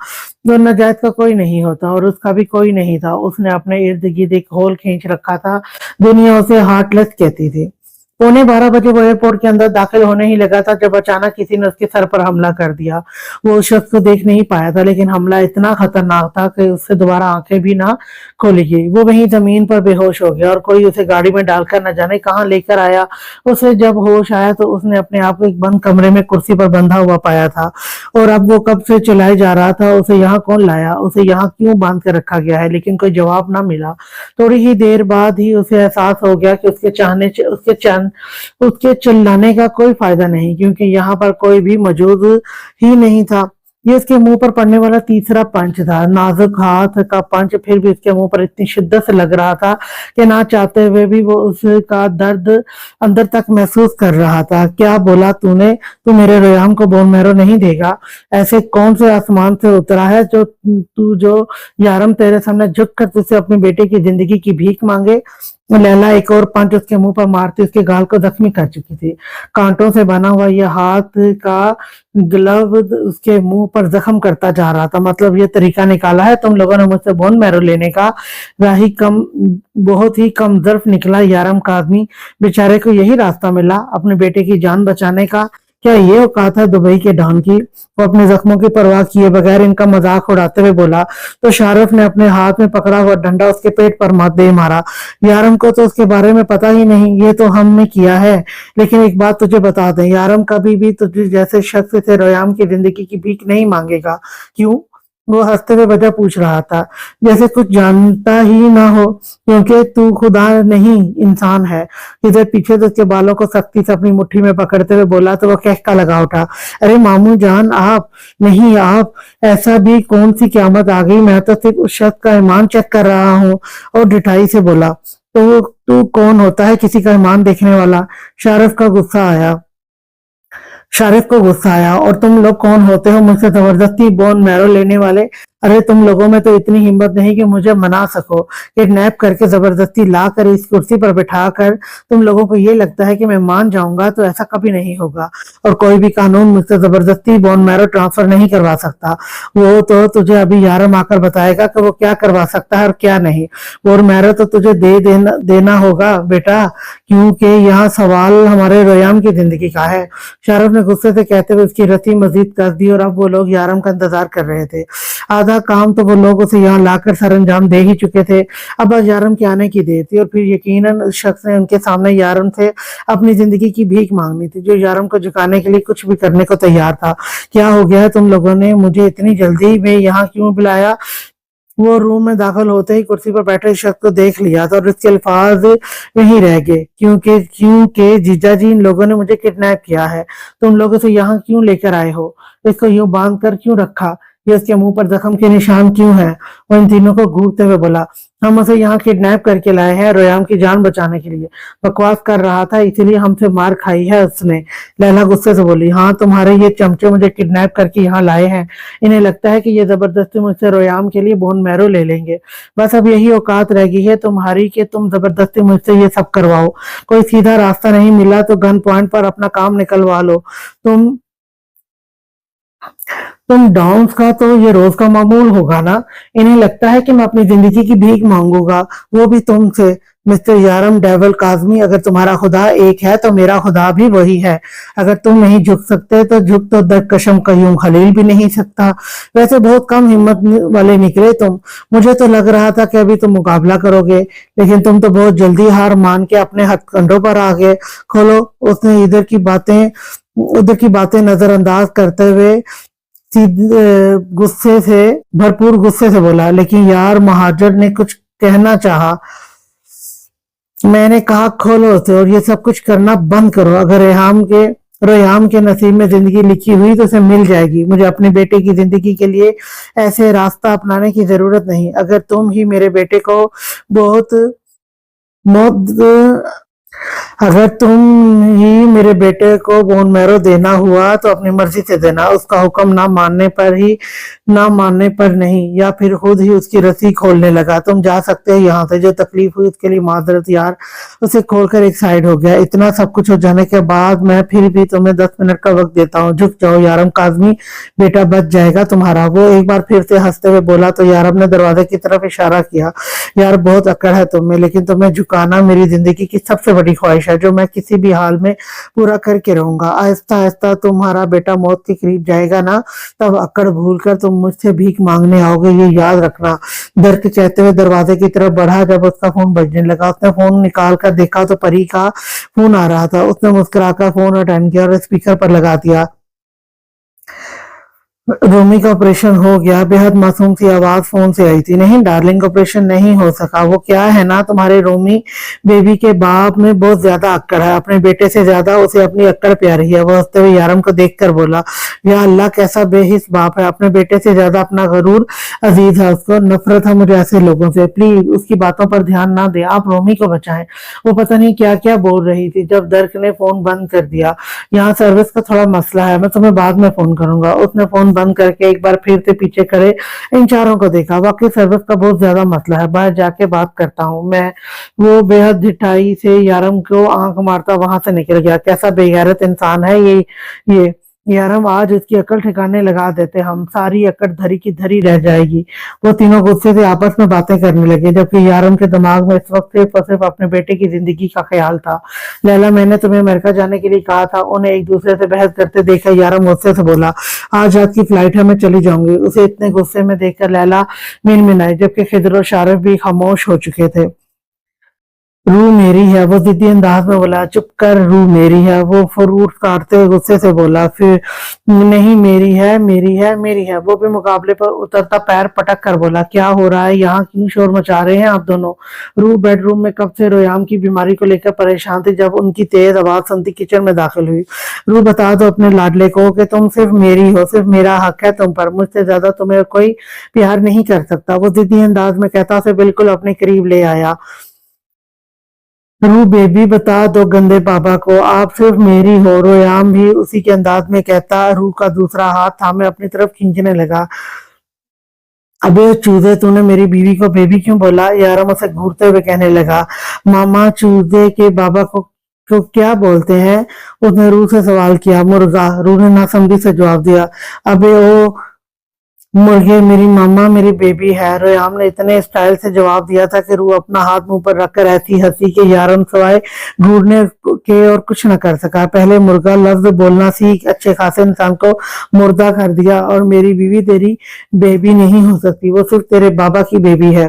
जो नाजायज का कोई नहीं होता और उसका भी कोई नहीं था। उसने अपने इर्द गिर्द एक होल खींच रखा था। दुनिया उसे हार्टलेस कहती थी। 11:15 बजे वो एयरपोर्ट के अंदर दाखिल होने ही लगा था, जब अचानक किसी ने उसके सर पर हमला कर दिया। वो उस शख्स को देख नहीं पाया था, लेकिन हमला इतना खतरनाक था कि उससे दोबारा आंखें भी ना खोली गई। वो वहीं जमीन पर बेहोश हो गया और कोई उसे गाड़ी में डालकर न जाने कहाँ लेकर आया। उसे जब होश आया तो उसने अपने आप को एक बंद कमरे में कुर्सी पर बंधा हुआ पाया था, और अब वो कब से चिल्लाए जा रहा था, उसे यहाँ कौन लाया, उसे यहाँ क्यों बांध कर रखा गया है। लेकिन कोई जवाब ना मिला। थोड़ी ही देर बाद ही उसे एहसास हो गया कि उसके चिल्लाने का कोई फायदा नहीं, क्योंकि यहाँ पर कोई भी मौजूद ही नहीं था। ये उसके मुंह पर पड़ने वाला तीसरा पंच था। नाजुक हाथ का पंच फिर भी उसके मुंह पर इतनी शिद्दत से लग रहा था कि ना चाहते हुए भी वो उसका दर्द अंदर तक महसूस कर रहा था। क्या बोला तूने? तू मेरे रेयाम को बोन मैरो नहीं देगा? ऐसे कौन से आसमान से उतरा है जो यारम तेरे सामने झुक कर तुझसे अपने बेटे की जिंदगी की भीख मांगे? लैला एक और पंच उसके मुंह पर मारती उसके गाल को जख्मी कर चुकी थी। कांटों से बना हुआ यह हाथ का ग्लव उसके मुंह पर जख्म करता जा रहा था। मतलब ये तरीका निकाला है तुम लोगों ने मुझसे बोन मैरो लेने का? राही कम बहुत ही कम ज़र्फ निकला यारम का आदमी। बेचारे को यही रास्ता मिला अपने बेटे की जान बचाने का? क्या ये औकात है दुबई के डॉन की? वो अपने जख्मों की परवाह किए बगैर इनका मजाक उड़ाते हुए बोला तो शाहरुख ने अपने हाथ में पकड़ा हुआ डंडा उसके पेट पर मत दे मारा। यारम को तो उसके बारे में पता ही नहीं, ये तो हमने किया है। लेकिन एक बात तुझे बता दें, यारम कभी भी तुझे जैसे शख्स से रोयाम की जिंदगी की भीख नहीं मांगेगा। क्यों? वो हंसते हुए वजह पूछ रहा था, जैसे कुछ जानता ही ना हो। क्योंकि तू खुदा नहीं इंसान है। इधर पीछे तो उसके बालों को सख्ती से अपनी मुट्ठी में पकड़ते हुए बोला तो वो कहका लगा उठा, अरे मामू जान आप नहीं, आप ऐसा भी कौन सी क्यामत आ गई? मैं तो सिर्फ उस शख्स का ईमान चेक कर रहा हूँ। और ढिठाई से बोला, तो तू कौन होता है किसी का ईमान देखने वाला? शारिफ को गुस्सा आया, और तुम लोग कौन होते हो मुझसे जबरदस्ती बोन मैरो लेने वाले? अरे तुम लोगों में तो इतनी हिम्मत नहीं कि मुझे मना सको। किडनैप करके जबरदस्ती ला कर इस कुर्सी पर बिठा कर तुम लोगों को ये लगता है कि मैं मान जाऊंगा? तो ऐसा कभी नहीं होगा, और कोई भी कानून मुझसे जबरदस्ती बोन मैरो ट्रांसफर नहीं करवा सकता। वो तो तुझे अभी यारम आकर बताएगा कि वो क्या करवा सकता है और क्या नहीं। बोन मैरो तो तुझे देना होगा बेटा, क्योंकि यहाँ सवाल हमारे रोयाम की जिंदगी का है। शाहरुख ने गुस्से से कहते हुए उसकी रस्सी मजीद कस दी, और अब वो लोग यारम का इंतजार कर रहे थे। आधा काम तो वो लोग उसे यहाँ लाकर सर अंजाम दे ही चुके थे। अब बस यारम के आने की देर थी और फिर यकीनन उस शख्स ने उनके सामने यारम से अपनी जिंदगी की भीख मांगनी थी, जो यारम को झुकाने के लिए कुछ भी करने को तैयार था। क्या हो गया है तुम लोगों ने? मुझे इतनी जल्दी में यहाँ क्यों बुलाया? वो रूम में दाखिल होते ही कुर्सी पर बैठे शख्स को देख लिया था और उसके अल्फाज वहीं रह गए, क्योंकि क्योंकि जीजा जी, इन लोगों ने मुझे किडनैप किया है। तुम लोग इसे यहाँ क्यों लेकर आए हो? इसको यूं बांध कर क्यों रखा? ये उसके मुंह पर जख्म के निशान क्यों हैं? वो इन तीनों को घूरते हुए बोला, हम उसे यहाँ किडनैप करके लाए हैं रोयाम की जान बचाने के लिए। बकवास कर रहा था, इसीलिए हमसे मार खाई है उसने। लैला गुस्से से बोली, हाँ, तुम्हारे ये चमचे मुझे किडनैप करके यहाँ लाए हैं। इन्हें लगता है कि ये जबरदस्ती मुझसे रोयाम के लिए बोन मैरो ले लेंगे। बस अब यही औकात रह गई है तुम्हारी कि तुम जबरदस्ती मुझसे ये सब करवाओ। कोई सीधा रास्ता नहीं मिला तो गन पॉइंट पर अपना काम निकलवा लो। तुम डॉन्स का तो ये रोज का मामूल होगा ना। इन्हें लगता है कि मैं अपनी जिंदगी की भीख मांगूंगा, वो भी तुमसे। मिस्टर यारम डेविल काजमी, अगर तुम्हारा खुदा एक है तो मेरा खुदा भी वही है। अगर तुम नहीं झुक सकते तो झुक तो दर कसम कयूम खलील भी नहीं सकता। वैसे बहुत कम हिम्मत वाले निकले तुम। मुझे तो लग रहा था कि अभी तुम मुकाबला करोगे, लेकिन तुम तो बहुत जल्दी हार मान के अपने हथकंडों पर आ गए। खोलो। उसने उधर की बातें नजरअंदाज करते हुए गुस्से से भरपूर गुस्से से बोला, लेकिन यार महाजर ने कुछ कहना चाहा। मैंने कहा खोलो उसे और ये सब कुछ करना बंद करो। अगर रेहाम के नसीब में जिंदगी लिखी हुई तो उसे मिल जाएगी। मुझे अपने बेटे की जिंदगी के लिए ऐसे रास्ता अपनाने की जरूरत नहीं। अगर तुम ही मेरे बेटे को बहुत मौत अगर तुम ही मेरे बेटे को बोन मैरो देना हुआ तो अपनी मर्जी से देना, उसका हुक्म ना मानने पर नहीं, या फिर खुद ही उसकी रस्सी खोलने लगा। तुम जा सकते हो यहाँ से। जो तकलीफ हुई उसके लिए माजरत यार। उसे खोलकर एक साइड हो गया। इतना सब कुछ हो जाने के बाद मैं फिर भी तुम्हें 10 मिनट का वक्त देता हूँ। झुक जाओ यारम काजमी, बेटा बच जाएगा तुम्हारा। वो एक बार फिर से हंसते हुए बोला तो यारम ने दरवाजे की तरफ इशारा किया। यार बहुत अकड़ है तुम्हें, लेकिन तुम्हें झुकाना मेरी जिंदगी की सबसे बड़ी ख्वाहिश है, जो मैं किसी भी हाल में पूरा करके रहूंगा। आहिस्ता आहिस्ता तुम्हारा बेटा मौत के करीब जाएगा ना, तब अकड़ भूल कर तुम मुझसे भीख मांगने आओगे, ये याद रखना। दर्द कहते हुए दरवाजे की तरफ बढ़ा। जब उसका फोन बजने लगा, उसने फोन निकाल कर देखा तो परी का फोन आ रहा था। उसने मुस्कुराकर फोन अटेंड किया और स्पीकर पर लगा दिया। रोमी का ऑपरेशन हो गया। बेहद मासूम सी आवाज फोन से आई थी। नहीं डार्लिंग, ऑपरेशन नहीं हो सका। वो क्या है ना, तुम्हारे रोमी बेबी के बाप में बहुत ज्यादा अक्कड़ है। अपने बेटे से ज्यादा उसे अपनी अक्कड़ प्यारी है। वो हंसते हुए यारम को देखकर बोला, या अल्लाह कैसा बेहिस बाप है। अपने बेटे से ज्यादा अपना गरूर अजीज है। उसको नफरत है मुझे ऐसे लोगों से। प्लीज उसकी बातों पर ध्यान ना दे, आप रोमी को बचाएं। वो पता नहीं क्या क्या बोल रही थी जब दर्क ने फोन बंद कर दिया। यहाँ सर्विस का थोड़ा मसला है, मैं तुम्हें बाद में फोन करूंगा। उसने फोन बंद करके एक बार फिर से पीछे खड़े इन चारों को देखा। वाकई सर्विस का बहुत ज्यादा मसला है, बाहर जाके बात करता हूँ मैं। वो बेहद ढिठाई से यारम को आंख मारता वहां से निकल गया। कैसा बेगैरत इंसान है ये यारम, आज इसकी अकल ठिकाने लगा देते हम, सारी अकड़ धरी की धरी रह जाएगी। वो तीनों गुस्से से आपस में बातें करने लगे, जबकि यारम के दिमाग में इस वक्त सिर्फ और सिर्फ अपने बेटे की जिंदगी का ख्याल था। लैला, मैंने तुम्हें अमेरिका जाने के लिए कहा था। उन्हें एक दूसरे से बहस करते देखा यारम गुस्से से बोला, आज रात की फ्लाइट है, मैं चली जाऊंगी। उसे इतने गुस्से में देखकर लैला मिनमिनाई, जबकि खिदर और शारिफ भी खामोश हो चुके थे। रू मेरी है, वो जिद्दी अंदाज में बोला। चुप कर, रू मेरी है, वो फ्रूट काटते हुए गुस्से से बोला। फिर नहीं, मेरी है, मेरी है, मेरी है। वो भी मुकाबले पर उतरता पैर पटक कर बोला, क्या हो रहा है यहाँ? क्यों शोर मचा रहे हैं आप दोनों? रू बेडरूम में कब से रोयाम की बीमारी को लेकर परेशान थी, जब उनकी तेज आवाज सुनती किचन में दाखिल हुई। रू, बता दो अपने लाडले को कि तुम सिर्फ मेरी हो, सिर्फ मेरा हक है तुम पर, मुझसे ज्यादा तुम्हें कोई प्यार नहीं कर सकता। वो जिद्दी अंदाज में कहता उसे बिल्कुल अपने करीब ले आया। रू बेबी, बता दो गंदे पापा को आप सिर्फ मेरी हो। रोयाम भी उसी के अंदाज में कहता। रू का दूसरा हाथ थामे अपनी तरफ खींचने लगा। अबे चूजे, तूने मेरी बीवी को बेबी क्यों बोला? यारम उसे घूरते हुए कहने लगा। मामा चूजे के बाबा को क्या बोलते हैं? उसने रू से सवाल किया। मुर्गा, रू ने नासमझी से जवाब दिया। अबे ओ मुर्गे मेरी मामा मेरी बेबी है। रेयाम ने इतने स्टाइल से जवाब दिया था कि रूह अपना हाथ मुंह पर रखकर ऐसी हंसी के यारम सवाए घूरने के और कुछ न कर सका। पहले मुर्गा लफ्ज बोलना सीख अच्छे खासे इंसान को मुर्दा कर दिया। और मेरी बीवी तेरी बेबी नहीं हो सकती, वो सिर्फ तेरे बाबा की बेबी है।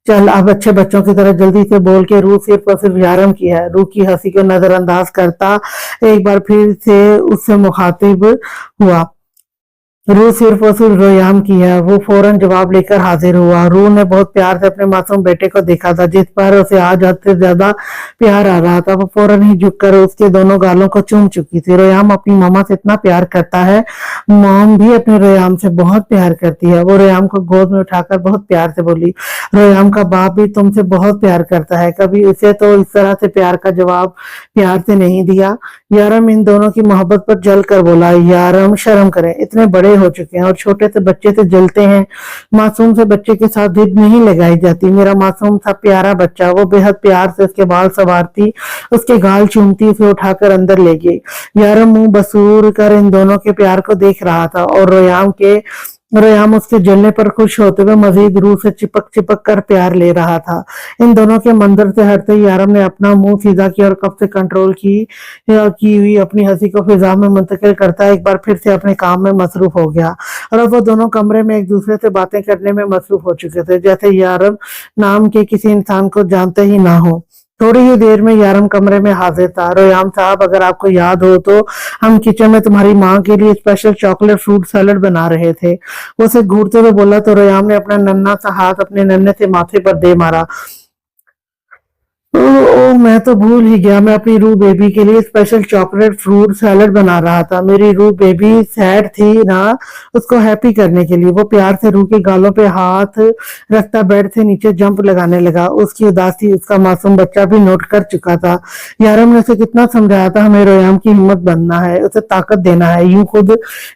चल अब अच्छे बच्चों की तरह जल्दी से बोल के रूह सिर्फ और सिर्फ यारम की है। रूह की हंसी को नजरअंदाज करता एक बार फिर से उससे मुखातिब हुआ। रूह सिर्फ और सिर्फ रोयाम की है। वो फौरन जवाब लेकर हाजिर हुआ। रूह ने बहुत प्यार से अपने मासूम बेटे को देखा था, जिस पर उसे आज हद से ज्यादा प्यार आ रहा था। वो फौरन ही झुककर उसके दोनों गालों को चूम चुकी थी। रोयाम अपनी मामा से इतना प्यार करता है, मॉम भी अपने रोयाम से बहुत प्यार करती है। वो रोयाम को गोद में उठाकर बहुत प्यार से बोली, रोयाम का बाप भी तुमसे बहुत प्यार करता है, कभी उसे तो इस तरह से प्यार का जवाब प्यार से नहीं दिया। यारम इन दोनों की मोहब्बत पर जल कर बोला, यारम शर्म करें, इतने बड़े हो चुके हैं और छोटे से बच्चे से जलते हैं। मासूम से बच्चे के साथ जिद नहीं लगाई जाती। मेरा मासूम सा प्यारा बच्चा। वो बेहद प्यार से उसके बाल संवारती, उसके गाल चूमती, उसे उठाकर अंदर ले गई। यारम मुंह बसूर कर इन दोनों के प्यार को देख रहा था और रोयाम उसके जलने पर खुश होते हुए मजीद रूह से चिपक चिपक कर प्यार ले रहा था। इन दोनों के मंजर से हटते ही यारम ने अपना मुंह सीधा किया और कब से कंट्रोल की हुई अपनी हंसी को फिजा में मुंतकिल करता एक बार फिर से अपने काम में मसरूफ हो गया। और अब वो दोनों कमरे में एक दूसरे से बातें करने में मसरूफ हो चुके थे, जैसे यारम नाम के किसी इंसान को जानते ही ना हो। थोड़ी ही देर में यारम कमरे में हाजिर था। रोयाम साहब, अगर आपको याद हो तो हम किचन में तुम्हारी माँ के लिए स्पेशल चॉकलेट फ्रूट सैलड बना रहे थे। वो उसे घूरते हुए बोला तो रोयाम ने अपना नन्हा सा हाथ अपने नन्हे से माथे पर दे मारा। ओह, मैं तो भूल ही गया, मैं अपनी रूह बेबी के लिए स्पेशल चॉकलेट फ्रूट सैलड बना रहा था। मेरी रूह बेबी सैड थी ना, उसको हैप्पी करने के लिए वो प्यार से रूह के गालों पे हाथ रखता बेड से नीचे जंप लगाने लगा। उसकी उदासी उसका मासूम बच्चा भी नोट कर चुका था। यारम ने उसे कितना समझाया था, हमें रोयाम की हिम्मत बनना है, उसे ताकत देना है, यूं खुद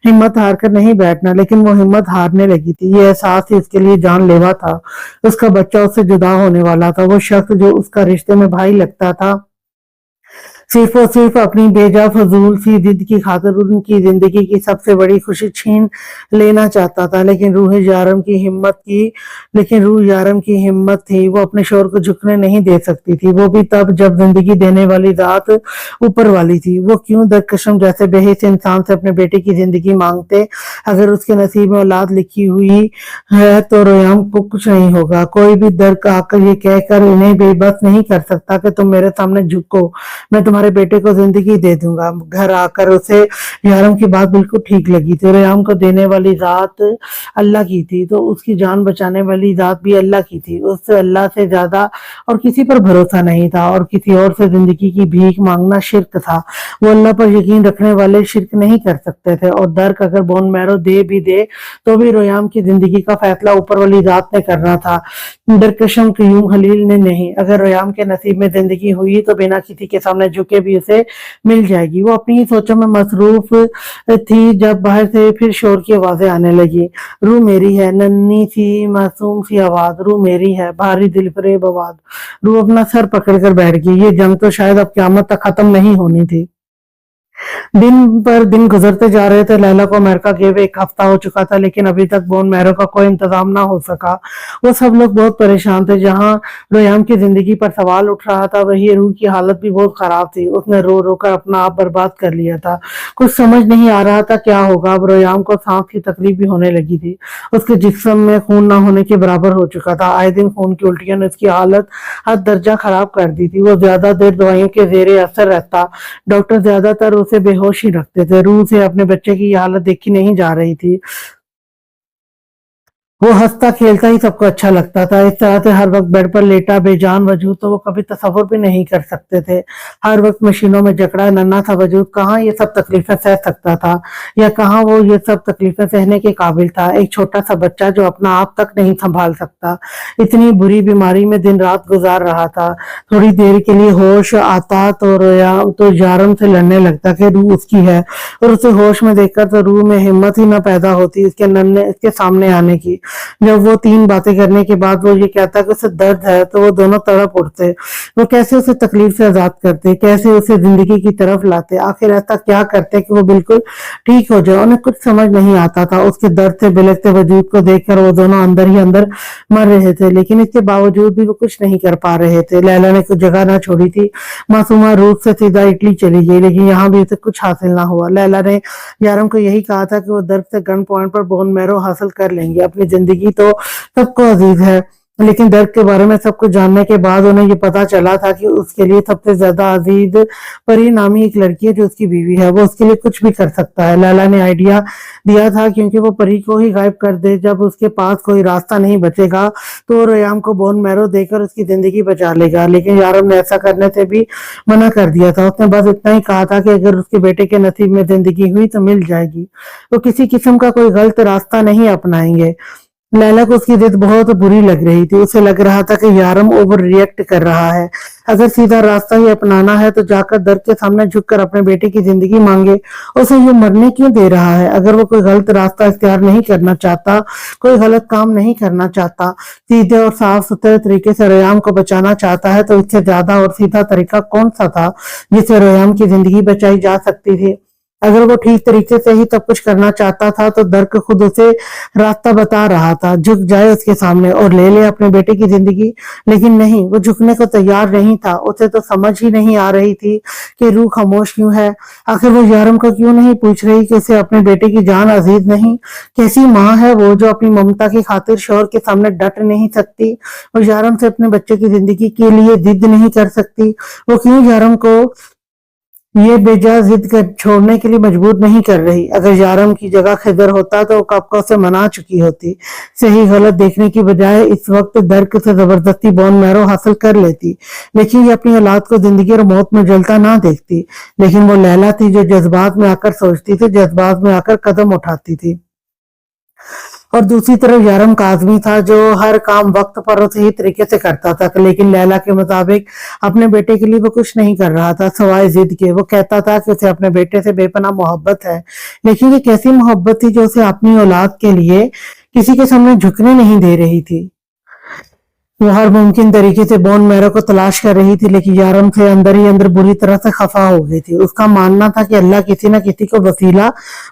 हिम्मत हार कर नहीं बैठना। लेकिन वो हिम्मत हारने लगी थी। ये एहसास ही उसके लिए जानलेवा था। उसका बच्चा उससे जुदा होने वाला था। वो शख्स जो उसका रिश्ते में भाई लगता था, सिर्फ और सिर्फ अपनी बेजा फजूल सी जिद की खातिर उनकी जिंदगी की सबसे बड़ी खुशी छीन लेना चाहता था। लेकिन रूह यारम की हिम्मत थी। वो अपने शोर को झुकने नहीं दे सकती थी, वो भी तब जब जिंदगी देने वाली जात ऊपर वाली थी। वो क्यों दरकशम जैसे बेहिस इंसान से अपने बेटे की जिंदगी मांगते। अगर उसके नसीब में औलाद लिखी हुई है तो रोयाम को कुछ नहीं होगा। कोई भी दर का आकर ये कहकर इन्हें बेबस नहीं कर सकता कि तुम मेरे सामने झुको, मैं तुम्हारे बेटे को जिंदगी दे दूंगा। घर आकर उसे यारम की बात बिल्कुल ठीक लगी थी। रेयाम को देने वाली जात अल्लाह की थी, तो उसकी जान बचाने वाली जात भी अल्लाह की थी। उससे अल्लाह से ज्यादा और किसी पर भरोसा नहीं था, और किसी और से जिंदगी की भीख मांगना शिर्क था। वो अल्लाह पर यकीन रखने वाले शिर्क नहीं कर सकते थे, और दर्क अगर बोन मैरो दे भी दे तो भी रोयाम की जिंदगी का फैसला ऊपर वाली जात ने करना था, दरकशम क्यूम खलील ने नहीं। अगर रोयाम के नसीब में जिंदगी हुई तो बिना किसी के सामने झुके भी उसे मिल जाएगी। वो अपनी ही सोचों में मसरूफ थी जब बाहर से फिर शोर की आवाजें आने लगी। रूह मेरी है, नन्ही सी मासूम सी आवाज, रूह मेरी है, भारी दिल फरेब आवाज। रूह अपना सर पकड़कर बैठ गई। ये जंग तो शायद अब क़यामत तक खत्म नहीं होनी थी। दिन पर दिन गुजरते जा रहे थे। लैला को अमेरिका गए हुए 1 हफ्ता हो चुका था, लेकिन अभी तक बोन मैरो का कोई इंतजाम ना हो सका। वो सब लोग बहुत परेशान थे। जहां रोयाम की जिंदगी पर सवाल उठ रहा था, वही रूह की हालत भी बहुत खराब थी। उसने रो रो कर अपना आप बर्बाद कर लिया था। कुछ समझ नहीं आ रहा था क्या होगा। अब रोयाम को सांस की तकलीफ भी होने लगी थी। उसके जिस्म में खून ना होने के बराबर हो चुका था। आए दिन खून की उल्टियों ने उसकी हालत हद दर्जा खराब कर दी थी। वो ज्यादा देर दवाइयों के जेरे असर रहता। डॉक्टर ज्यादातर उसे बेहोश ही रखते थे। रूह से अपने बच्चे की हालत देखी नहीं जा रही थी। वो हंसता खेलता ही सबको अच्छा लगता था। इस तरह से हर वक्त बेड पर लेटा बेजान वजूद तो वो कभी तसव्वुर भी नहीं कर सकते थे। हर वक्त मशीनों में जकड़ा नन्हा सा वजूद कहाँ ये सब तकलीफें सह सकता था, या कहाँ वो ये सब तकलीफें सहने के काबिल था। एक छोटा सा बच्चा जो अपना आप तक नहीं संभाल सकता, इतनी बुरी बीमारी में दिन रात गुजार रहा था। थोड़ी देर के लिए होश आता तो यारम से लड़ने लगता कि रूह उसकी है, और उसे होश में देखकर तो रूह में हिम्मत ही न पैदा होती इसके सामने आने की। جب وہ 3 باتیں کرنے کے بعد وہ یہ کہتا کہ اسے درد ہے تو وہ دونوں تڑپ اٹھتے، وہ کیسے اسے تکلیف سے آزاد کرتے، کیسے اسے زندگی کی طرف لاتے، آخر ایسا کیا کرتے کہ وہ بالکل ٹھیک ہو جائے۔ انہیں کچھ سمجھ نہیں آتا تھا، اس کے درد سے بلکتے وجود کو دیکھ کر وہ دونوں اندر ہی اندر مر رہے تھے، لیکن اس کے باوجود بھی وہ کچھ نہیں کر پا رہے تھے۔ لیلا نے کچھ جگہ نہ چھوڑی تھی، معصومہ روس سے سیدھا اٹلی چلی گئی، لیکن یہاں بھی اسے کچھ حاصل نہ ہوا۔ لیلا نے یارم کو یہی کہا تھا کہ وہ درد سے گن پوائنٹ پر بون میرو حاصل کر لیں گے، اپنی زندگی تو سب کو عزیز ہے، لیکن درد کے بارے میں سب کچھ جاننے کے بعد انہیں یہ پتا چلا تھا کہ اس کے لیے سب سے زیادہ عزیز پری نامی ایک لڑکی ہے جو اس کی بیوی ہے، وہ اس کے لیے کچھ بھی کر سکتا ہے۔ لیلا نے آئیڈیا دیا تھا کیونکہ وہ پری کو ہی غائب کر دے، جب اس کے پاس کوئی راستہ نہیں بچے گا تو وہ ریام کو بون میرو دے کر اس کی زندگی بچا لے گا، لیکن یارم نے ایسا کرنے سے بھی منع کر دیا تھا۔ اس نے بس اتنا ہی کہا تھا کہ اگر اس کے بیٹے کے نصیب میں زندگی ہوئی تو مل جائے گی، وہ کسی قسم کا کوئی غلط راستہ نہیں اپنائیں گے۔ لیلا کو اس کی ضد بہت بری لگ رہی تھی، اسے لگ رہا تھا کہ یارم اوور ریئیکٹ کر رہا ہے، اگر سیدھا راستہ ہی اپنانا ہے تو جا کر درد کے سامنے جھک کر اپنے بیٹے کی زندگی مانگے، اسے یہ مرنے کیوں دے رہا ہے؟ اگر وہ کوئی غلط راستہ اختیار نہیں کرنا چاہتا، کوئی غلط کام نہیں کرنا چاہتا، سیدھے اور صاف ستھرے طریقے سے ریام کو بچانا چاہتا ہے، تو اس سے زیادہ اور سیدھا طریقہ کون سا تھا جس سے ریام کی زندگی بچائی جا سکتی تھی؟ اگر وہ ٹھیک طریقے سے ہی سب کچھ کرنا چاہتا تھا تو درک خود اسے راستہ بتا رہا تھا، جھک جائے اس کے سامنے اور لے لے اپنے بیٹے کی زندگی، لیکن نہیں، وہ جھکنے کو تیار نہیں تھا۔ اسے تو سمجھ ہی نہیں آ رہی تھی کہ روح خاموش کیوں ہے، آخر وہ یارم کو کیوں نہیں پوچھ رہی کہ اسے اپنے بیٹے کی جان عزیز نہیں؟ کیسی ماں ہے وہ جو اپنی ممتا کی خاطر شوہر کے سامنے ڈٹ نہیں سکتی، اور یارم سے اپنے بچے کی زندگی کے لیے ضد نہیں کر سکتی؟ وہ کیوں یارم کو یہ بے جا ضد کر چھوڑنے کے لیے مجبور نہیں کر رہی؟ اگر یارم کی جگہ خضر ہوتا تو وہ کب کو اسے منا چکی ہوتی، صحیح غلط دیکھنے کی بجائے اس وقت درک سے زبردستی بون میرو حاصل کر لیتی، لیکن یہ اپنی اولاد کو زندگی اور موت میں جلتا نہ دیکھتی۔ لیکن وہ لیلا تھی جو جذبات میں آ کر سوچتی تھی، جذبات میں آ کر قدم اٹھاتی تھی، اور دوسری طرف یارم کاظمی تھا جو ہر کام وقت پر اور صحیح طریقے سے کرتا تھا، لیکن لیلا کے مطابق اپنے بیٹے کے لیے وہ کچھ نہیں کر رہا تھا سوائے ضد کے۔ وہ کہتا تھا کہ اسے اپنے بیٹے سے بے پناہ محبت ہے، لیکن یہ کیسی محبت تھی جو اسے اپنی اولاد کے لیے کسی کے سامنے جھکنے نہیں دے رہی تھی؟ وہ ہر ممکن طریقے سے بون میرو کو تلاش کر رہی تھی، لیکن یارم سے اندر ہی اندر بری طرح سے خفا ہو گئی تھی۔ اس کا ماننا تھا کہ اللہ کسی نہ کسی کو وسیلہ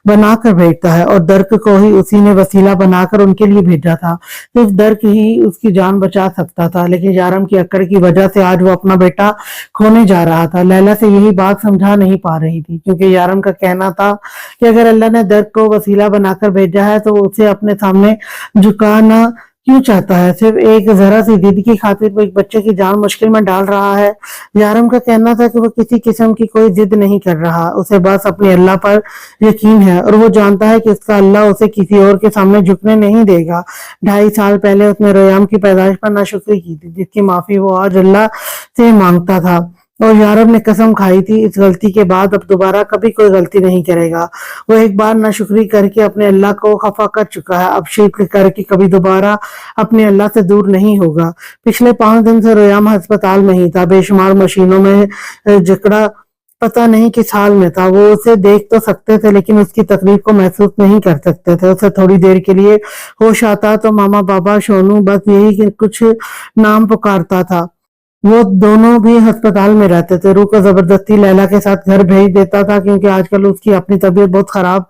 بنا کر بھیجتا ہے، اور درک کو ہی اسی نے وسیلہ بنا کر ان کے لیے بھیجا تھا، صرف درک ہی اس کی جان بچا سکتا تھا، لیکن یارم کی اکڑ کی وجہ سے آج وہ اپنا بیٹا کھونے جا رہا تھا۔ لیلا سے یہی بات سمجھا نہیں پا رہی تھی، کیونکہ یارم کا کہنا تھا کہ اگر اللہ نے درک کو وسیلہ بنا کر بھیجا ہے تو وہ اسے اپنے سامنے جھکانا کیوں چاہتا ہے؟ صرف ایک ذرا سی ضد کی خاطر وہ ایک بچے کی جان مشکل میں ڈال رہا ہے۔ یارم کا کہنا تھا کہ وہ کسی قسم کی کوئی ضد نہیں کر رہا، اسے بس اپنے اللہ پر یقین ہے، اور وہ جانتا ہے کہ اس کا اللہ اسے کسی اور کے سامنے جھکنے نہیں دے گا۔ 2.5 سال پہلے اس نے ریام کی پیدائش پر ناشکری کی تھی، جس کی معافی وہ آج اللہ سے مانگتا تھا، اور یارم نے قسم کھائی تھی اس غلطی کے بعد اب دوبارہ کبھی کوئی غلطی نہیں کرے گا۔ وہ ایک بار ناشکری کر کے اپنے اللہ کو خفا کر چکا ہے، اب شرک کر کے کبھی دوبارہ اپنے اللہ سے دور نہیں ہوگا۔ پچھلے 5 دن سے ریام ہسپتال میں ہی تھا، بے شمار مشینوں میں جکڑا، پتہ نہیں کس حال میں تھا۔ وہ اسے دیکھ تو سکتے تھے لیکن اس کی تکلیف کو محسوس نہیں کر سکتے تھے۔ اسے تھوڑی دیر کے لیے ہوش آتا تو ماما، بابا، شونو، بس یہی کچھ نام پکارتا تھا۔ وہ دونوں بھی ہسپتال میں رہتے تھے۔ روح کو زبردستی لیلا کے ساتھ گھر بھیج دیتا تھا کیونکہ آج کل اس کی اپنی طبیعت بہت خراب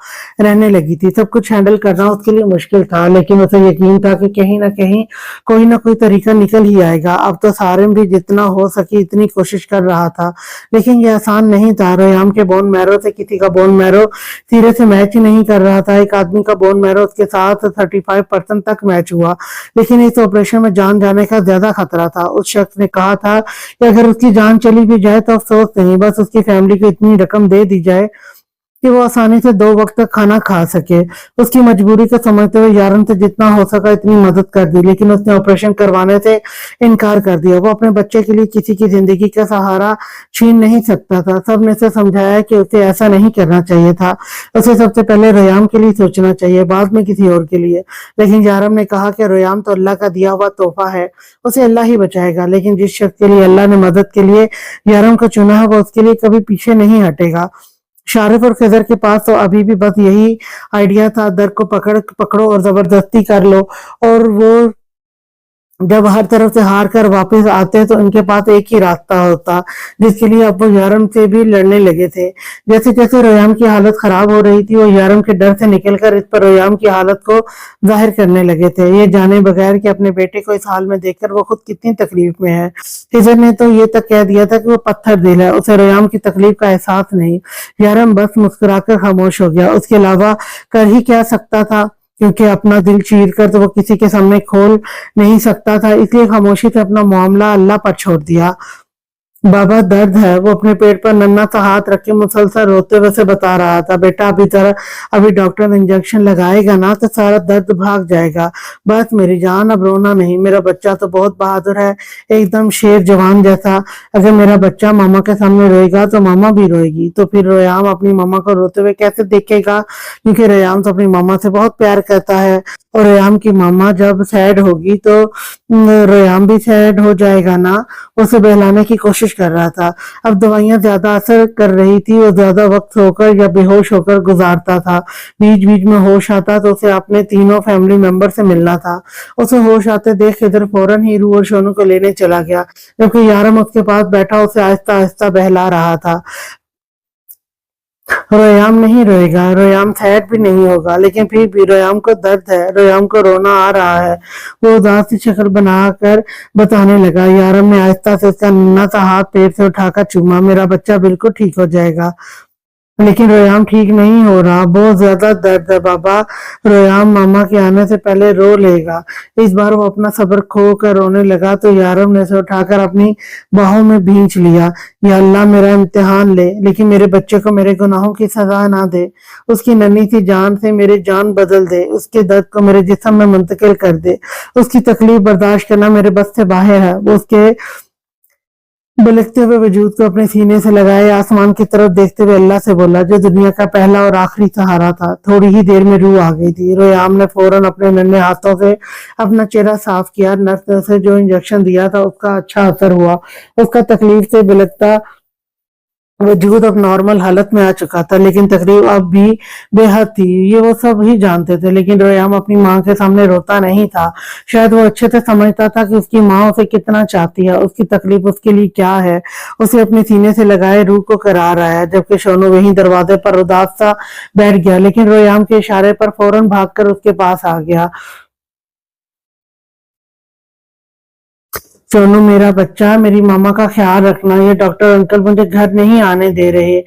رہنے لگی تھی، سب کچھ ہینڈل کرنا اس کے لیے مشکل تھا، لیکن اسے یقین تھا کہ کہیں نہ کوئی طریقہ نکل ہی آئے گا۔ اب تو سارم بھی جتنا ہو سکی اتنی کوشش کر رہا تھا، لیکن یہ آسان نہیں تھا۔ ریام کے بون میرو سے کسی کا بون میرو سرے سے میچ ہی نہیں کر رہا تھا۔ ایک آدمی کا بون میرو اس کے ساتھ 35% تک میچ ہوا، لیکن اس آپریشن میں جان جانے کا زیادہ خطرہ تھا۔ اس شخص نے کہا تھا کہ اگر اس کی جان چلی بھی جائے تو افسوس نہیں، بس اس کی فیملی کو اتنی رقم دے دی جائے کہ وہ آسانی سے 2 وقت تک کھانا کھا سکے۔ اس کی مجبوری کو سمجھتے ہوئے یارم سے جتنا ہو سکا اتنی مدد کر دی، لیکن اس نے آپریشن کروانے سے انکار کر دیا۔ وہ اپنے بچے کے لیے کسی کی زندگی کا سہارا چھین نہیں سکتا تھا۔ سب نے اسے سمجھایا کہ اسے ایسا نہیں کرنا چاہیے تھا، اسے سب سے پہلے ریام کے لیے سوچنا چاہیے، بعد میں کسی اور کے لیے۔ لیکن یارم نے کہا کہ ریام تو اللہ کا دیا ہوا تحفہ ہے، اسے اللہ ہی بچائے گا، لیکن جس شخص کے لیے اللہ نے مدد کے لیے یارم کو چنا ہے وہ اس کے لیے کبھی پیچھے نہیں ہٹے گا۔ شارف اور خضر کے پاس تو ابھی بھی بس یہی آئیڈیا تھا، در کو پکڑو اور زبردستی کر لو، اور وہ جب ہر طرف سے ہار کر واپس آتے تو ان کے پاس ایک ہی راستہ ہوتا، جس کے لیے اب وہ یارم سے بھی لڑنے لگے تھے۔ جیسے جیسے ریام کی حالت خراب ہو رہی تھی، وہ یارم کے ڈر سے نکل کر اس پر ریام کی حالت کو ظاہر کرنے لگے تھے، یہ جانے بغیر کہ اپنے بیٹے کو اس حال میں دیکھ کر وہ خود کتنی تکلیف میں ہے۔ خضر نے تو یہ تک کہہ دیا تھا کہ وہ پتھر دل ہے، اسے ریام کی تکلیف کا احساس نہیں۔ یارم بس مسکرا کر خاموش ہو گیا، اس کے علاوہ کر ہی کیا سکتا تھا، کیونکہ اپنا دل چیر کر تو وہ کسی کے سامنے کھول نہیں سکتا تھا، اس لیے خاموشی سے اپنا معاملہ اللہ پر چھوڑ دیا۔ بابا درد ہے، وہ اپنے پیٹ پر ننھا سا ہاتھ رکھ کے مسلسل روتے ہوئے سے بتا رہا تھا۔ بیٹا ابھی ڈاکٹر انجیکشن لگائے گا نا تو سارا درد بھاگ جائے گا، بس میری جان اب رونا نہیں، میرا بچہ تو بہت بہادر ہے، ایک دم شیر جوان جیسا، اگر میرا بچہ ماما کے سامنے روئے گا تو ماما بھی روئے گی، تو پھر ریام اپنی ماما کو روتے ہوئے کیسے دیکھے گا، کیونکہ ریام تو اپنی ماما سے بہت پیار کرتا ہے، اور ریام کی ماما جب سیڈ ہوگی تو ریام بھی سیڈ ہو جائے گا نا۔ اسے بہلانے کی کوشش کر رہا تھا، اب دوائیاں زیادہ اثر کر رہی تھی، وہ زیادہ وقت سو کر یا بے ہوش ہو کر گزارتا تھا، بیچ بیچ میں ہوش آتا تو اسے اپنے تینوں فیملی ممبر سے ملنا تھا۔ اسے ہوش آتے دیکھ خضر فوراً ہی روح اور شونو کو لینے چلا گیا، جبکہ یارم اس کے پاس بیٹھا اسے آہستہ آہستہ بہلا رہا تھا۔ ریام نہیں روئے گا، ریام سیڈ بھی نہیں ہوگا، لیکن پھر بھی ریام کو درد ہے، ریام کو رونا آ رہا ہے۔ وہ اداس سی شکل بنا کر بتانے لگا۔ یارم نے آہستہ سے اس کا ننھا سا ہاتھ پیر سے اٹھا کر چوما۔ میرا بچہ بالکل ٹھیک ہو جائے گا، لیکن ریام ٹھیک نہیں ہو رہا، بہت زیادہ درد ہے بابا، ریام ماما کے آنے سے پہلے رو لے گا۔ اس بار وہ اپنا صبر کھو کر رونے لگا تو یارم نے اسے اٹھا کر اپنی باہوں میں بھینچ لیا۔ یا اللہ میرا امتحان لے، لیکن میرے بچے کو میرے گناہوں کی سزا نہ دے، اس کی ننھی سی جان سے میری جان بدل دے، اس کے درد کو میرے جسم میں منتقل کر دے، اس کی تکلیف برداشت کرنا میرے بس سے باہر ہے۔ وہ اس کے بلکتے ہوئے وجود کو اپنے سینے سے لگائے آسمان کی طرف دیکھتے ہوئے اللہ سے بولا، جو دنیا کا پہلا اور آخری سہارا تھا۔ تھوڑی ہی دیر میں روح آ گئی تھی۔ ریام نے فوراً اپنے ننھے ہاتھوں سے اپنا چہرہ صاف کیا۔ نرس نے اسے جو انجیکشن دیا تھا اس کا اچھا اثر ہوا، اس کا تکلیف سے بلکتا وجود اب نارمل حالت میں آ چکا تھا، لیکن تکلیف اب بھی بے حد تھی، یہ وہ سب ہی جانتے تھے، لیکن ریام اپنی ماں کے سامنے روتا نہیں تھا۔ شاید وہ اچھے سے سمجھتا تھا کہ اس کی ماں اسے کتنا چاہتی ہے، اس کی تکلیف اس کے لیے کیا ہے، اسے اپنے سینے سے لگائے روح کو کرا رہا ہے۔ جبکہ شونو وہیں دروازے پر اداس سا بیٹھ گیا، لیکن ریام کے اشارے پر فوراً بھاگ کر اس کے پاس آ گیا۔ سونو میرا بچہ، میری ماما کا خیال رکھنا، یہ ڈاکٹر انکل مجھے گھر نہیں آنے دے رہے،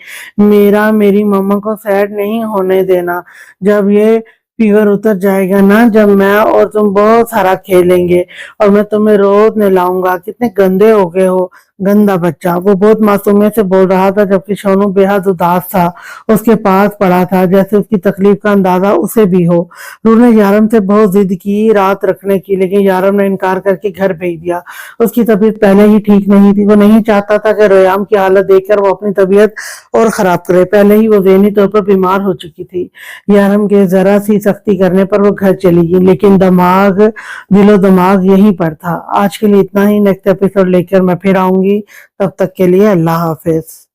میری ماما کو سیڈ نہیں ہونے دینا، جب یہ فیور اتر جائے گا نا، جب میں اور تم بہت سارا کھیلیں گے اور میں تمہیں روز نہلاؤں گا۔ کتنے گندے ہو گئے ہو، گندا بچہ، وہ بہت معصومیت سے بول رہا تھا، جبکہ شونو بے حد اداس تھا، اس کے پاس پڑا تھا، جیسے اس کی تکلیف کا اندازہ اسے بھی ہو۔ روح نے یارم سے بہت ضد کی رات رکھنے کی، لیکن یارم نے انکار کر کے گھر بھیج دیا۔ اس کی طبیعت پہلے ہی ٹھیک نہیں تھی، وہ نہیں چاہتا تھا کہ ریام کی حالت دیکھ کر وہ اپنی طبیعت اور خراب کرے، پہلے ہی وہ ذہنی طور پر بیمار ہو چکی تھی۔ یارم کے ذرا سی سختی کرنے پر وہ گھر چلی گئی، لیکن دل و دماغ یہیں پر تھا۔ آج کے لیے اتنا ہی، نیکسٹ ایپیسوڈ لے کر میں پھر آؤں گی، تب تک کے لیے اللہ حافظ۔